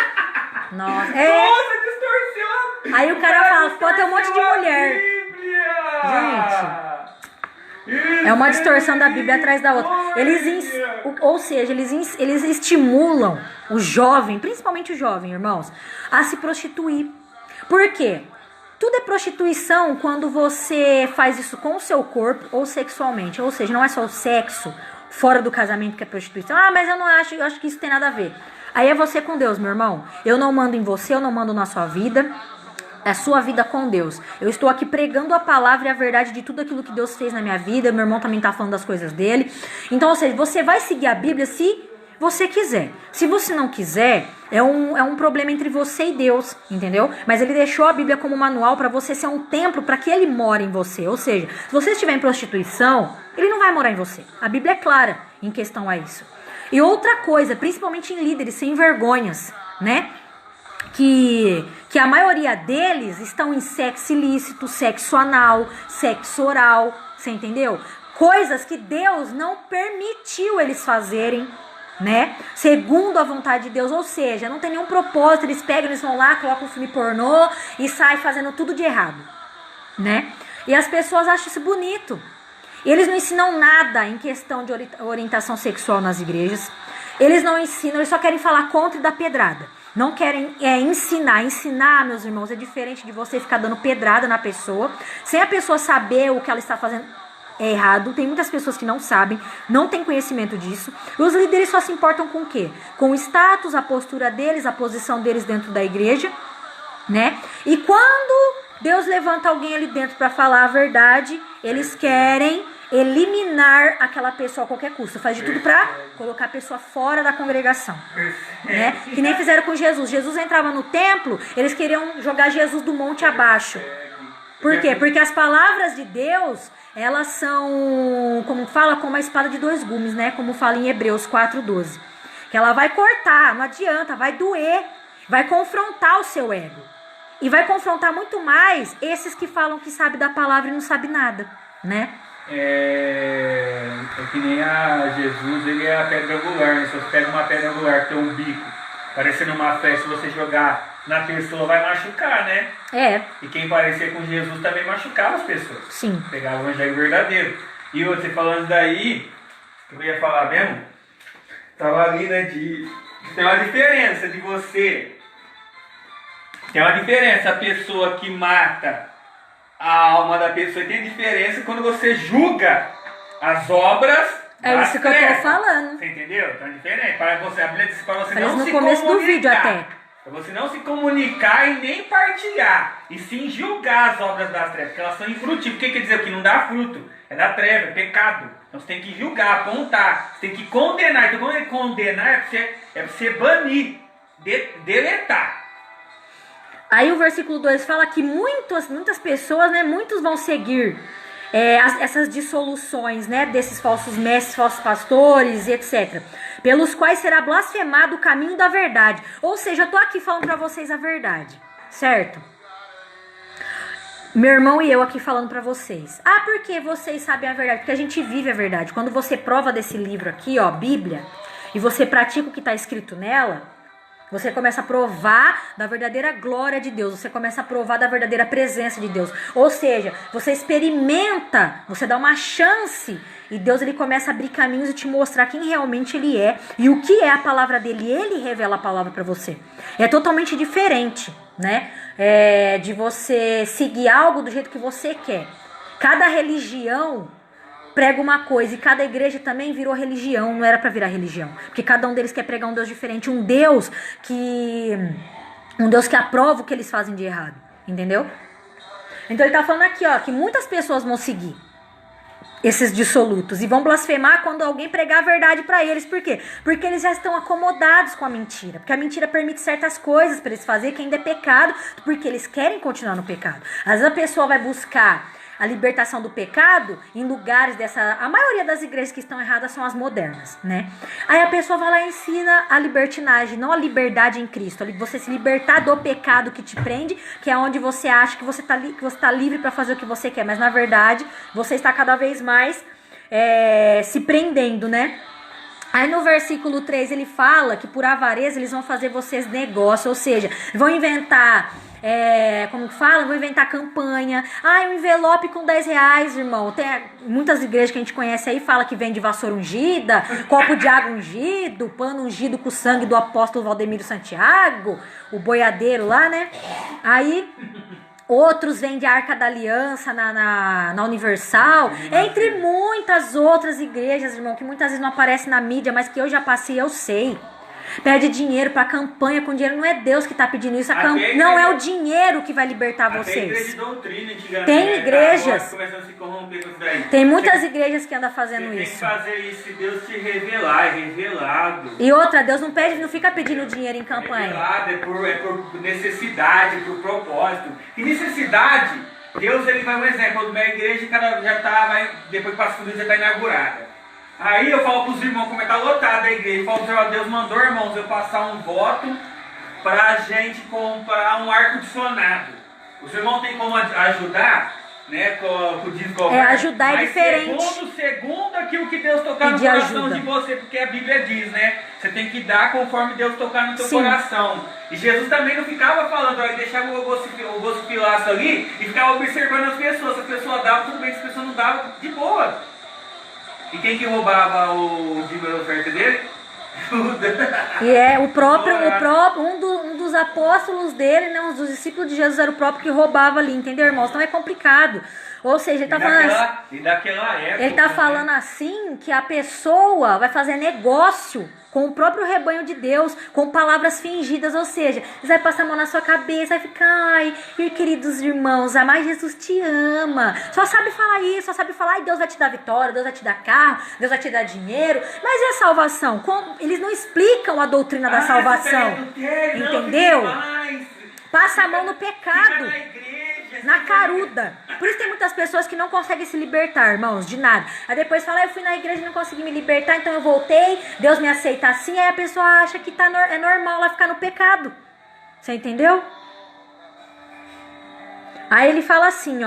Nossa, distorceu. Aí o cara fala, pode ter um monte de mulher. Bíblia. Gente, É uma distorção da Bíblia atrás da outra. Ou seja, eles estimulam o jovem, principalmente o jovem, irmãos, a se prostituir. Por quê? Tudo é prostituição quando você faz isso com o seu corpo ou sexualmente. Ou seja, não é só o sexo fora do casamento que é prostituição. Ah, mas eu acho que isso tem nada a ver. Aí é você com Deus, meu irmão. Eu não mando em você, eu não mando na sua vida. É a sua vida com Deus. Eu estou aqui pregando a palavra e a verdade de tudo aquilo que Deus fez na minha vida. Meu irmão também está falando das coisas dele. Então, ou seja, você vai seguir a Bíblia se você quiser. Se você não quiser, é um problema entre você e Deus, entendeu? Mas ele deixou a Bíblia como manual para você ser um templo para que ele more em você. Ou seja, se você estiver em prostituição, ele não vai morar em você. A Bíblia é clara em questão a isso. E outra coisa, principalmente em líderes sem vergonhas, né? Que a maioria deles estão em sexo ilícito, sexo anal, sexo oral, você entendeu? Coisas que Deus não permitiu eles fazerem, né? Segundo a vontade de Deus, ou seja, não tem nenhum propósito, eles vão lá, colocam um filme pornô e saem fazendo tudo de errado, né? E as pessoas acham isso bonito. Eles não ensinam nada em questão de orientação sexual nas igrejas. Eles não ensinam, eles só querem falar contra e dar pedrada. Não querem ensinar. Ensinar, meus irmãos, é diferente de você ficar dando pedrada na pessoa, sem a pessoa saber o que ela está fazendo é errado. Tem muitas pessoas que não sabem, não têm conhecimento disso. E os líderes só se importam com o quê? Com o status, a postura deles, a posição deles dentro da igreja, né? E quando Deus levanta alguém ali dentro para falar a verdade, eles querem eliminar aquela pessoa a qualquer custo. Faz de tudo para colocar a pessoa fora da congregação, né? Que nem fizeram com Jesus. Jesus entrava no templo, eles queriam jogar Jesus do monte abaixo. Por quê? Porque as palavras de Deus, elas são, como fala, como uma espada de dois gumes, né? Como fala em Hebreus 4:12. Que ela vai cortar, não adianta, vai doer, vai confrontar o seu ego. E vai confrontar muito mais esses que falam que sabe da palavra e não sabe nada, né? É que nem a Jesus, ele é a pedra angular, né? Se você pega uma pedra angular que tem um bico, parecendo uma flecha, se você jogar na pessoa vai machucar, né? É. E quem parecia com Jesus também machucava as pessoas. Sim. Pegava o evangelho verdadeiro. E você falando daí, que eu ia falar mesmo, tava ali, né, tem uma diferença de você. Tem uma diferença a pessoa que mata a alma da pessoa, tem diferença quando você julga as obras. É isso que eu tô falando. Você entendeu? Então é diferente. Para você, a Bíblia diz para você Parece não no se começo comunicar. do vídeo até. Para você não se comunicar e nem partilhar. E sim julgar as obras das trevas, porque elas são infrutíferas. O que quer dizer? O que não dá fruto. É da treva, é pecado. Então você tem que julgar, apontar. Você tem que condenar. Então quando ele condenar é para você banir, deletar. Aí o versículo 2 fala que muitas pessoas, né, muitos vão seguir essas dissoluções, né, desses falsos mestres, falsos pastores e etc. Pelos quais será blasfemado o caminho da verdade. Ou seja, eu tô aqui falando pra vocês a verdade, certo? Meu irmão e eu aqui falando pra vocês. Ah, porque vocês sabem a verdade? Porque a gente vive a verdade. Quando você prova desse livro aqui, ó, Bíblia, e você pratica o que tá escrito nela, você começa a provar da verdadeira glória de Deus. Você começa a provar da verdadeira presença de Deus. Ou seja, você experimenta, você dá uma chance e Deus ele começa a abrir caminhos e te mostrar quem realmente Ele é e o que é a palavra dele. Ele revela a palavra para você. É totalmente diferente, né? De você seguir algo do jeito que você quer. Cada religião prega uma coisa e cada igreja também virou religião, não era para virar religião, porque cada um deles quer pregar um Deus diferente, um Deus que aprova o que eles fazem de errado, entendeu? Então ele tá falando aqui, ó, que muitas pessoas vão seguir esses dissolutos e vão blasfemar quando alguém pregar a verdade para eles. Por quê? Porque eles já estão acomodados com a mentira, porque a mentira permite certas coisas para eles fazerem que ainda é pecado, porque eles querem continuar no pecado. Às vezes a pessoa vai buscar a libertação do pecado em lugares a maioria das igrejas que estão erradas são as modernas, né? Aí a pessoa vai lá e ensina a libertinagem, não a liberdade em Cristo, você se libertar do pecado que te prende, que é onde você acha que você tá livre para fazer o que você quer, mas na verdade você está cada vez mais se prendendo, né? Aí no versículo 3 ele fala que por avareza eles vão fazer vocês negócio, ou seja, vão inventar, como que fala? Vão inventar campanha. Um envelope com 10 reais, irmão. Tem muitas igrejas que a gente conhece aí, fala que vende vassoura ungida, copo de água ungido, pano ungido com o sangue do apóstolo Valdemiro Santiago, o boiadeiro lá, né? Aí... outros vendem a Arca da Aliança na Universal, entre muitas outras igrejas, irmão, que muitas vezes não aparecem na mídia, mas que eu já passei, eu sei. Pede dinheiro pra campanha com dinheiro, não é Deus que tá pedindo isso, não é o dinheiro que vai libertar vocês. Igreja de doutrina, antigamente, tem igrejas, começando a se corromper com isso daí. Tem muitas igrejas que andam fazendo isso. Isso. Tem que fazer isso, se Deus te revelar, é revelado. E outra, Deus não fica pedindo dinheiro em campanha. Revelado, é por necessidade, por propósito. Que necessidade? Deus, ele vai, um exemplo, quando minha igreja já tá, depois que passa tudo, já está inaugurada. Aí eu falo para os irmãos, como está lotada a igreja, eu falo para os irmãos, Deus mandou, irmãos, eu passar um voto para a gente comprar um ar-condicionado. Os irmãos têm como ajudar, né, com o desgoverno. Ajudar é diferente. Segundo aquilo que Deus tocar no coração de você, porque a Bíblia diz, né, você tem que dar conforme Deus tocar no seu coração. E Jesus também não ficava falando, ele deixava o gosto pilaço ali e ficava observando as pessoas. Se a pessoa dava, tudo bem, se a pessoa não dava, de boa. E quem que roubava o dízimo da oferta dele? E o próprio um dos apóstolos dele, né, um dos discípulos de Jesus era o próprio que roubava ali, entendeu, irmãos? Então é complicado. Ou seja, ele tá falando assim que a pessoa vai fazer negócio com o próprio rebanho de Deus, com palavras fingidas, ou seja, você vai passar a mão na sua cabeça, vai ficar, queridos irmãos, mas Jesus te ama, só sabe falar isso, só sabe falar, Deus vai te dar vitória, Deus vai te dar carro, Deus vai te dar dinheiro, mas e a salvação? Eles não explicam a doutrina da salvação, entendeu? Passa a mão no pecado, na caruda. Por isso tem muitas pessoas que não conseguem se libertar, irmãos, de nada. Aí depois fala, eu fui na igreja e não consegui me libertar, então eu voltei, Deus me aceita assim. Aí a pessoa acha que é normal ela ficar no pecado. Você entendeu? Aí ele fala assim,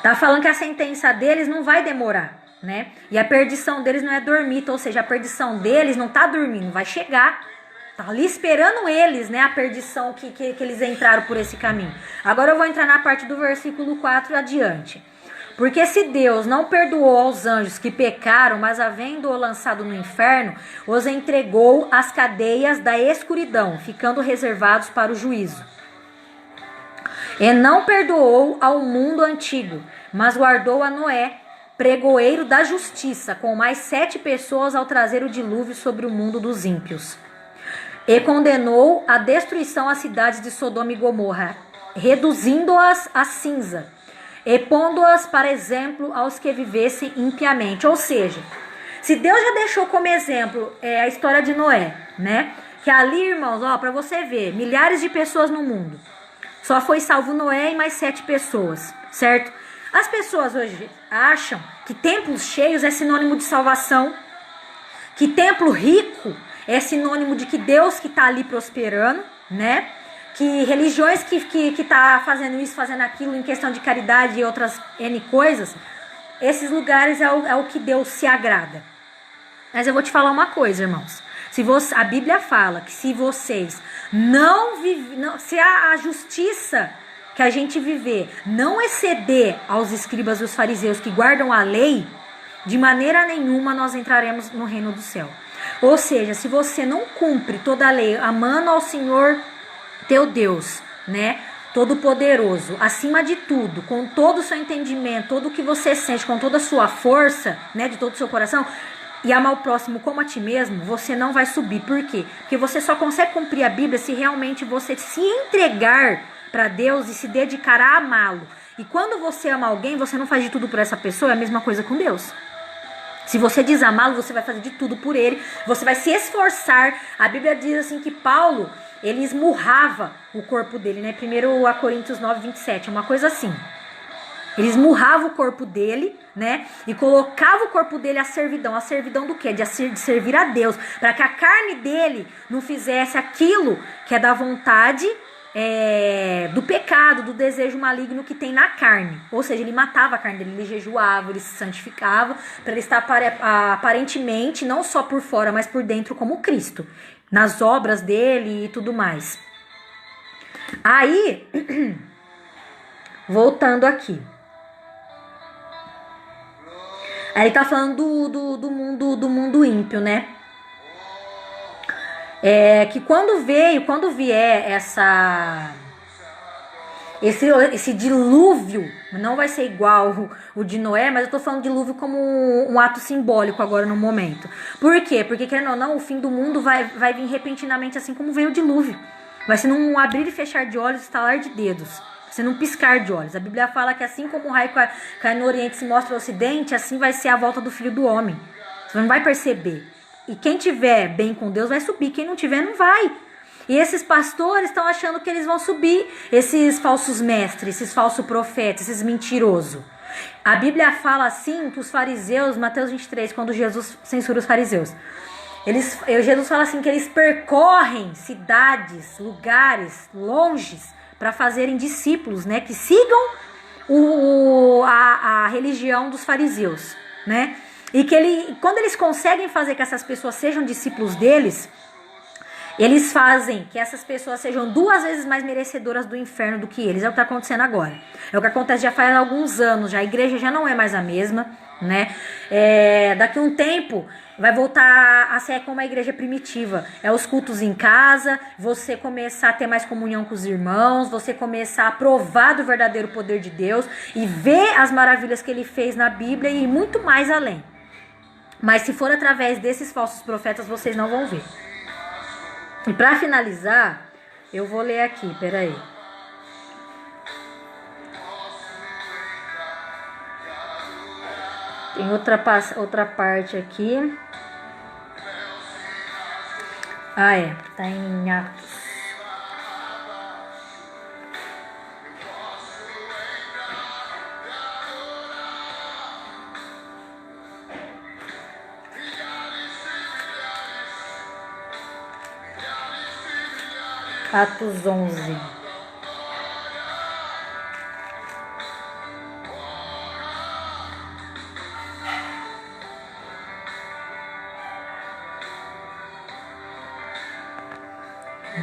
tá falando que a sentença deles não vai demorar, né? E a perdição deles não é dormita, ou seja, a perdição deles não tá dormindo, vai chegar. Tá ali esperando eles, né, a perdição que eles entraram por esse caminho. Agora eu vou entrar na parte do versículo 4 adiante. Porque se Deus não perdoou aos anjos que pecaram, mas havendo-o lançado no inferno, os entregou às cadeias da escuridão, ficando reservados para o juízo. E não perdoou ao mundo antigo, mas guardou a Noé, pregoeiro da justiça, com mais 7 pessoas ao trazer o dilúvio sobre o mundo dos ímpios. E condenou a destruição às cidades de Sodoma e Gomorra, reduzindo-as a cinza, e pondo-as para exemplo aos que vivessem impiamente. Ou seja, se Deus já deixou como exemplo a história de Noé, né? Que ali, irmãos, para você ver, milhares de pessoas no mundo. Só foi salvo Noé e mais 7 pessoas, certo? As pessoas hoje acham que templos cheios é sinônimo de salvação, que templo rico é sinônimo de que Deus que está ali prosperando, né? Que religiões que tá fazendo isso, fazendo aquilo em questão de caridade e outras N coisas, esses lugares é o que Deus se agrada. Mas eu vou te falar uma coisa, irmãos. A Bíblia fala que se vocês se a justiça que a gente viver não exceder aos escribas e os fariseus que guardam a lei, de maneira nenhuma nós entraremos no reino do céu. Ou seja, se você não cumpre toda a lei, amando ao Senhor teu Deus, né, todo-poderoso, acima de tudo, com todo o seu entendimento, todo o que você sente, com toda a sua força, né, de todo o seu coração, e amar o próximo como a ti mesmo, você não vai subir. Por quê? Porque você só consegue cumprir a Bíblia se realmente você se entregar para Deus e se dedicar a amá-lo. E quando você ama alguém, você não faz de tudo por essa pessoa, é a mesma coisa com Deus. Se você desamá-lo, você vai fazer de tudo por ele, você vai se esforçar. A Bíblia diz assim que Paulo, ele esmurrava o corpo dele, né? 1 Coríntios 9, 27, uma coisa assim. Ele esmurrava o corpo dele, né? E colocava o corpo dele à servidão. A servidão do quê? De servir a Deus. Para que a carne dele não fizesse aquilo que é da vontade do pecado, do desejo maligno que tem na carne. Ou seja, ele matava a carne dele, ele jejuava, ele se santificava, para ele estar aparentemente, não só por fora, mas por dentro como Cristo, nas obras dele e tudo mais. Aí, voltando aqui. Aí ele tá falando do mundo ímpio, né? Que quando vier esse dilúvio, não vai ser igual o de Noé, mas eu tô falando dilúvio como um ato simbólico agora no momento. Por quê? Porque, querendo ou não, o fim do mundo vai vir repentinamente, assim como veio o dilúvio. Vai ser num abrir e fechar de olhos, estalar de dedos. Vai ser num piscar de olhos. A Bíblia fala que assim como o raio cai no Oriente e se mostra no Ocidente, assim vai ser a volta do Filho do Homem. Você não vai perceber. E quem tiver bem com Deus vai subir. Quem não tiver, não vai. E esses pastores estão achando que eles vão subir. Esses falsos mestres, esses falsos profetas, esses mentirosos. A Bíblia fala assim que os fariseus, Mateus 23, quando Jesus censura os fariseus, Jesus fala assim que eles percorrem cidades, lugares longes para fazerem discípulos, né, que sigam a religião dos fariseus, né? E que quando eles conseguem fazer que essas pessoas sejam discípulos deles, eles fazem que essas pessoas sejam 2 vezes mais merecedoras do inferno do que eles. É o que está acontecendo agora. É o que acontece já faz alguns anos. Já a igreja já não é mais a mesma, né? Daqui a um tempo vai voltar a ser como a igreja primitiva. É os cultos em casa, você começar a ter mais comunhão com os irmãos, você começar a provar do verdadeiro poder de Deus e ver as maravilhas que ele fez na Bíblia e muito mais além. Mas se for através desses falsos profetas, vocês não vão ver. E para finalizar, eu vou ler aqui, peraí. Tem outra parte aqui. Tá em Atos. Atos 11.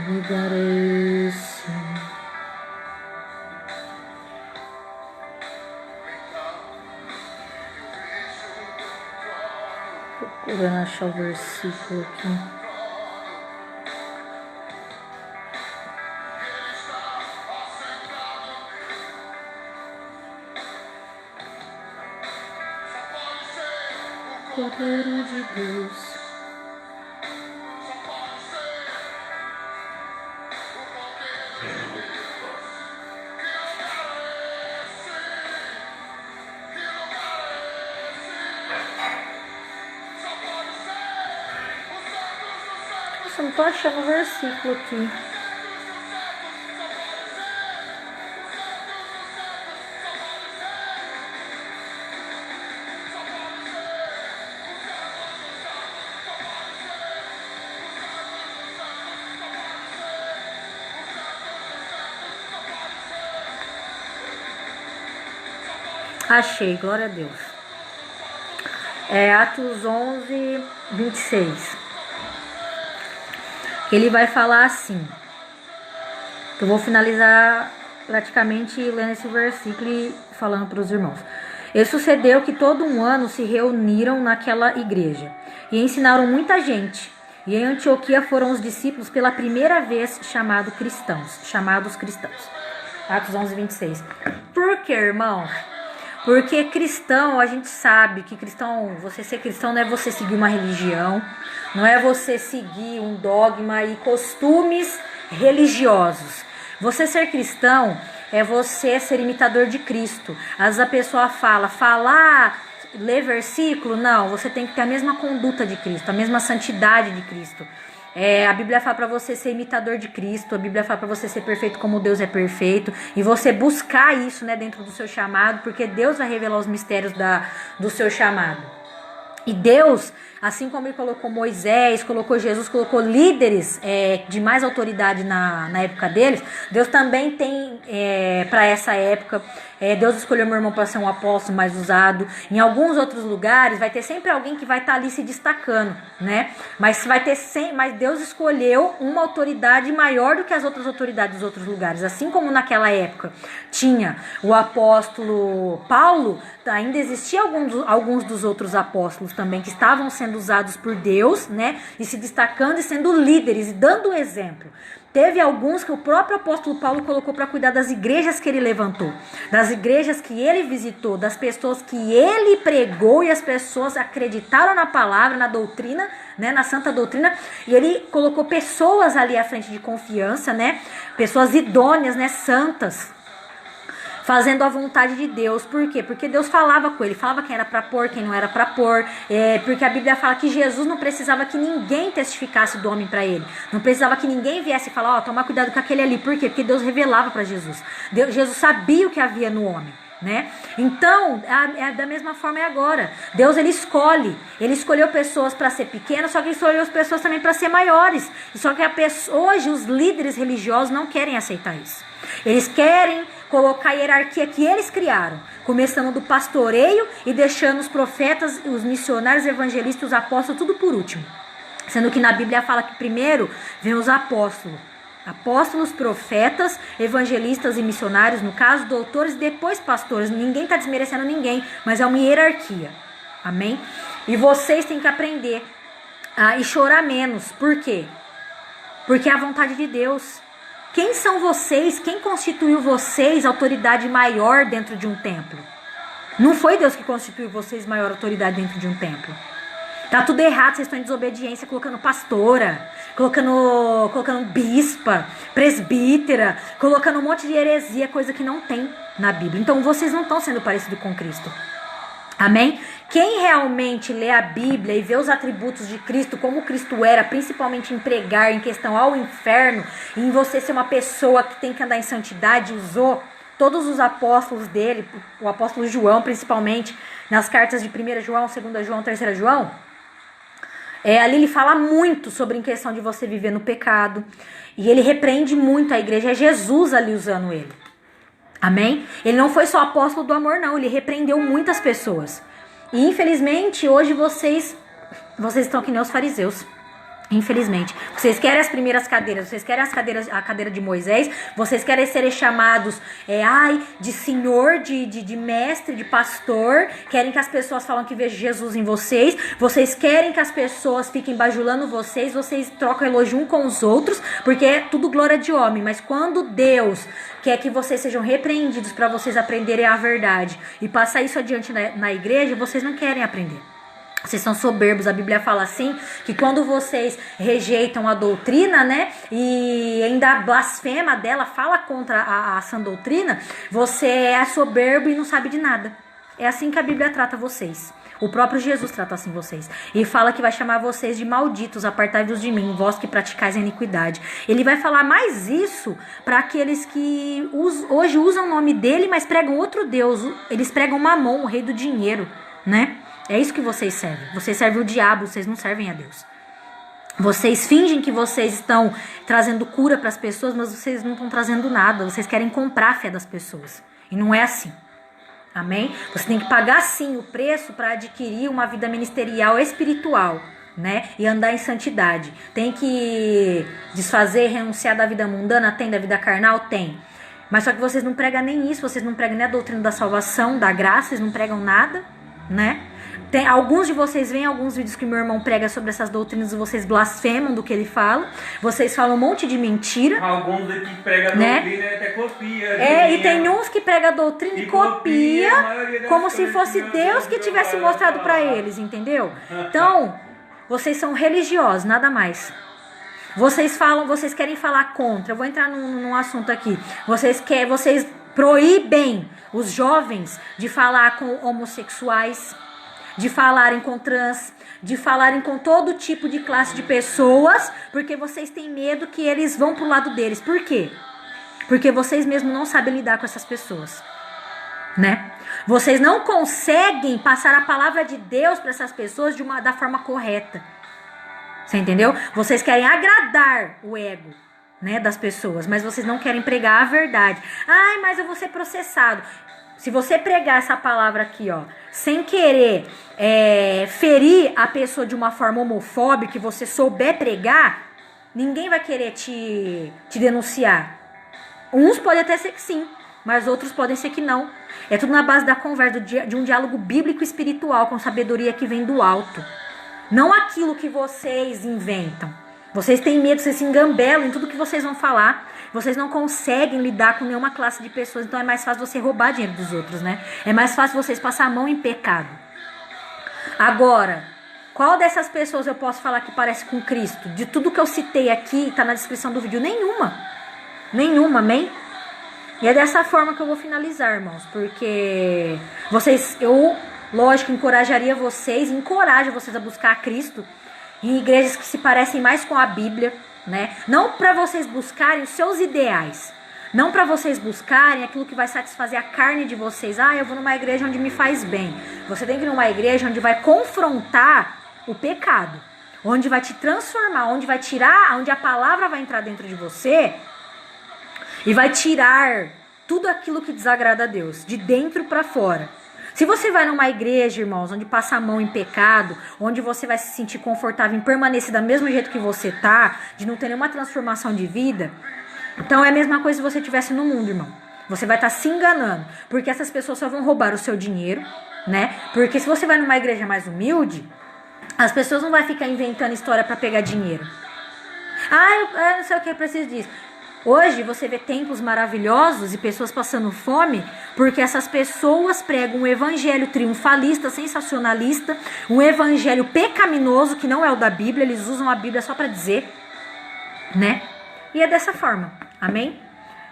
Ligarei-se. Procurando achar o versículo aqui. Cordeiro de Deus. Nossa, não tô achando o versículo aqui. Achei, glória a Deus. Atos 11, 26. Ele vai falar assim. Eu vou finalizar praticamente lendo esse versículo e falando para os irmãos. E sucedeu que todo um ano se reuniram naquela igreja e ensinaram muita gente. E em Antioquia foram os discípulos pela primeira vez chamados cristãos. Atos 11, 26. Por que, irmão? Porque cristão, a gente sabe que você ser cristão não é você seguir uma religião, não é você seguir um dogma e costumes religiosos. Você ser cristão é você ser imitador de Cristo. Às vezes a pessoa ler versículo, não, você tem que ter a mesma conduta de Cristo, a mesma santidade de Cristo. A Bíblia fala para você ser imitador de Cristo, a Bíblia fala para você ser perfeito como Deus é perfeito, e você buscar isso, né, dentro do seu chamado, porque Deus vai revelar os mistérios do seu chamado. E Deus, assim como ele colocou Moisés, colocou Jesus, colocou líderes de mais autoridade na época deles, Deus também tem para essa época. Deus escolheu meu irmão para ser um apóstolo mais usado. Em alguns outros lugares vai ter sempre alguém que vai estar ali se destacando, né? Mas Deus escolheu uma autoridade maior do que as outras autoridades dos outros lugares. Assim como naquela época tinha o apóstolo Paulo, ainda existia alguns dos outros apóstolos também que estavam sendo usados por Deus, né? E se destacando e sendo líderes e dando exemplo. Teve alguns que o próprio apóstolo Paulo colocou para cuidar das igrejas que ele levantou, das igrejas que ele visitou, das pessoas que ele pregou e as pessoas acreditaram na palavra, na doutrina, né, na santa doutrina, e ele colocou pessoas ali à frente de confiança, né, pessoas idôneas, né, santas, fazendo a vontade de Deus. Por quê? Porque Deus falava com ele, falava quem era para pôr, quem não era para pôr, porque a Bíblia fala que Jesus não precisava que ninguém testificasse do homem para ele, não precisava que ninguém viesse e falar, toma cuidado com aquele ali. Por quê? Porque Deus revelava para Jesus. Jesus sabia o que havia no homem, né? Então, da mesma forma é agora. Deus, ele escolheu pessoas para ser pequenas, só que ele escolheu as pessoas também para ser maiores. Só que hoje os líderes religiosos não querem aceitar isso. Eles querem colocar a hierarquia que eles criaram, começando do pastoreio e deixando os profetas, os missionários, evangelistas, os apóstolos, tudo por último. Sendo que na Bíblia fala que primeiro vem os apóstolos, profetas, evangelistas e missionários, no caso, doutores, e depois pastores. Ninguém está desmerecendo ninguém, mas é uma hierarquia. Amém? E vocês têm que aprender a chorar menos. Por quê? Porque é a vontade de Deus. Quem são vocês? Quem constituiu vocês autoridade maior dentro de um templo? Não foi Deus que constituiu vocês maior autoridade dentro de um templo. Tá tudo errado, vocês estão em desobediência, colocando pastora, colocando bispa, presbítera, colocando um monte de heresia, coisa que não tem na Bíblia. Então vocês não estão sendo parecidos com Cristo. Amém? Quem realmente lê a Bíblia e vê os atributos de Cristo, como Cristo era, principalmente em pregar, em questão ao inferno, e em você ser uma pessoa que tem que andar em santidade, usou todos os apóstolos dele, o apóstolo João principalmente, nas cartas de 1 João, 2 João, 3 João, ali ele fala muito sobre a questão de você viver no pecado, e ele repreende muito a igreja, é Jesus ali usando ele. Amém? Ele não foi só apóstolo do amor, não. Ele repreendeu muitas pessoas. E infelizmente, hoje vocês estão que nem os fariseus. Infelizmente. Vocês querem as primeiras cadeiras, vocês querem a cadeira de Moisés, vocês querem serem chamados de senhor, de mestre, de pastor, querem que as pessoas falam que vejam Jesus em vocês querem que as pessoas fiquem bajulando vocês trocam elogio um com os outros, porque é tudo glória de homem, mas quando Deus quer que vocês sejam repreendidos para vocês aprenderem a verdade e passar isso adiante na igreja, vocês não querem aprender. Vocês são soberbos, a Bíblia fala assim, que quando vocês rejeitam a doutrina, né, e ainda blasfema dela, fala contra a sã doutrina, você é soberbo e não sabe de nada. É assim que a Bíblia trata vocês. O próprio Jesus trata assim vocês. E fala que vai chamar vocês de malditos, apartai-vos de mim, vós que praticais a iniquidade. Ele vai falar mais isso para aqueles que hoje usam o nome dele, mas pregam outro Deus. Eles pregam Mamon, o rei do dinheiro, né? É isso que vocês servem. Vocês servem o diabo, vocês não servem a Deus. Vocês fingem que vocês estão trazendo cura para as pessoas, mas vocês não estão trazendo nada. Vocês querem comprar a fé das pessoas. E não é assim. Amém? Você tem que pagar sim o preço para adquirir uma vida ministerial espiritual, né? E andar em santidade. Tem que desfazer, renunciar da vida mundana? Tem. Da vida carnal? Tem. Mas só que vocês não pregam nem isso. Vocês não pregam nem a doutrina da salvação, da graça. Vocês não pregam nada, né? Alguns de vocês veem alguns vídeos que meu irmão prega sobre essas doutrinas e vocês blasfemam do que ele fala. Vocês falam um monte de mentira. Alguns aqui que pregam doutrina e até copia. E tem uns que pregam doutrina e copia como se fosse Deus que tivesse mostrado para eles, entendeu? Então, vocês são religiosos, nada mais. Vocês querem falar contra. Eu vou entrar num assunto aqui. Vocês proíbem os jovens de falar com homossexuais, de falarem com trans, de falarem com todo tipo de classe de pessoas, porque vocês têm medo que eles vão pro lado deles. Por quê? Porque vocês mesmos não sabem lidar com essas pessoas, né? Vocês não conseguem passar a palavra de Deus para essas pessoas da forma correta. Você entendeu? Vocês querem agradar o ego, né, das pessoas, mas vocês não querem pregar a verdade. Ai, mas eu vou ser processado. Se você pregar essa palavra aqui, ó, sem querer ferir a pessoa de uma forma homofóbica, que você souber pregar, ninguém vai querer te denunciar. Uns podem até ser que sim, mas outros podem ser que não. É tudo na base da conversa, de um diálogo bíblico e espiritual, com sabedoria que vem do alto. Não aquilo que vocês inventam. Vocês têm medo, vocês se engambelam em tudo que vocês vão falar. Vocês não conseguem lidar com nenhuma classe de pessoas, então é mais fácil você roubar dinheiro dos outros, né? É mais fácil vocês passar a mão em pecado. Agora, qual dessas pessoas eu posso falar que parece com Cristo? De tudo que eu citei aqui, tá na descrição do vídeo, nenhuma. Nenhuma, amém? E é dessa forma que eu vou finalizar, irmãos, porque eu, lógico, encorajo vocês a buscar a Cristo em igrejas que se parecem mais com a Bíblia, né? Não para vocês buscarem os seus ideais, não para vocês buscarem aquilo que vai satisfazer a carne de vocês. Ah, eu vou numa igreja onde me faz bem. Você tem que ir numa igreja onde vai confrontar o pecado, onde vai te transformar, onde vai tirar, onde a palavra vai entrar dentro de você e vai tirar tudo aquilo que desagrada a Deus, de dentro para fora. Se você vai numa igreja, irmãos, onde passa a mão em pecado, onde você vai se sentir confortável em permanecer do mesmo jeito que você tá, de não ter nenhuma transformação de vida, então é a mesma coisa se você estivesse no mundo, irmão. Você vai estar se enganando, porque essas pessoas só vão roubar o seu dinheiro, né? Porque se você vai numa igreja mais humilde, as pessoas não vão ficar inventando história para pegar dinheiro. Ah, eu não sei o que, eu preciso disso. Hoje você vê templos maravilhosos e pessoas passando fome porque essas pessoas pregam um evangelho triunfalista, sensacionalista, um evangelho pecaminoso que não é o da Bíblia, eles usam a Bíblia só para dizer, né? E é dessa forma, amém?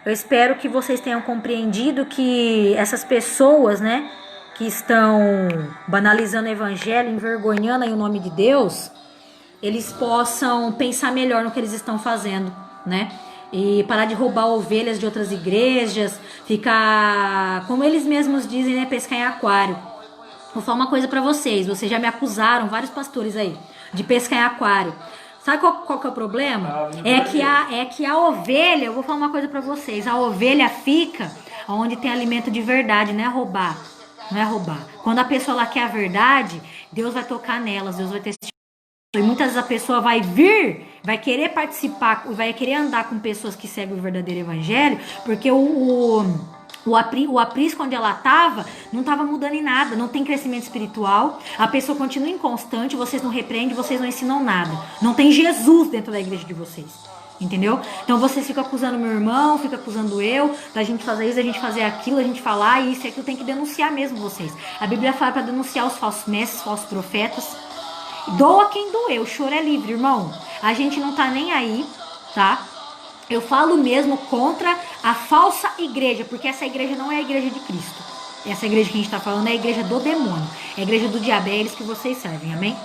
Eu espero que vocês tenham compreendido que essas pessoas, né, que estão banalizando o evangelho, envergonhando aí o nome de Deus, eles possam pensar melhor no que eles estão fazendo, né? E parar de roubar ovelhas de outras igrejas, ficar, como eles mesmos dizem, né, pescar em aquário. Vou falar uma coisa pra vocês já me acusaram, vários pastores aí, de pescar em aquário. Sabe qual que é o problema? É que a ovelha, eu vou falar uma coisa pra vocês, a ovelha fica onde tem alimento de verdade, não é roubar. Não é roubar. Quando a pessoa lá quer a verdade, Deus vai tocar nelas, Deus vai ter. E muitas vezes a pessoa vai querer participar, vai querer andar com pessoas que seguem o verdadeiro evangelho, porque o aprisco onde ela estava, não estava mudando em nada, não tem crescimento espiritual, a pessoa continua inconstante, vocês não repreendem, vocês não ensinam nada. Não tem Jesus dentro da igreja de vocês. Entendeu? Então vocês ficam acusando meu irmão, ficam acusando eu, da gente fazer isso, da gente fazer aquilo, da gente falar isso e aquilo, tem que denunciar mesmo vocês. A Bíblia fala para denunciar os falsos mestres, falsos profetas. Doa quem doer, o choro é livre, irmão. A gente não tá nem aí, tá? Eu falo mesmo contra a falsa igreja, porque essa igreja não é a igreja de Cristo. Essa igreja que a gente tá falando é a igreja do demônio, é a igreja do diabo, é eles que vocês servem, amém?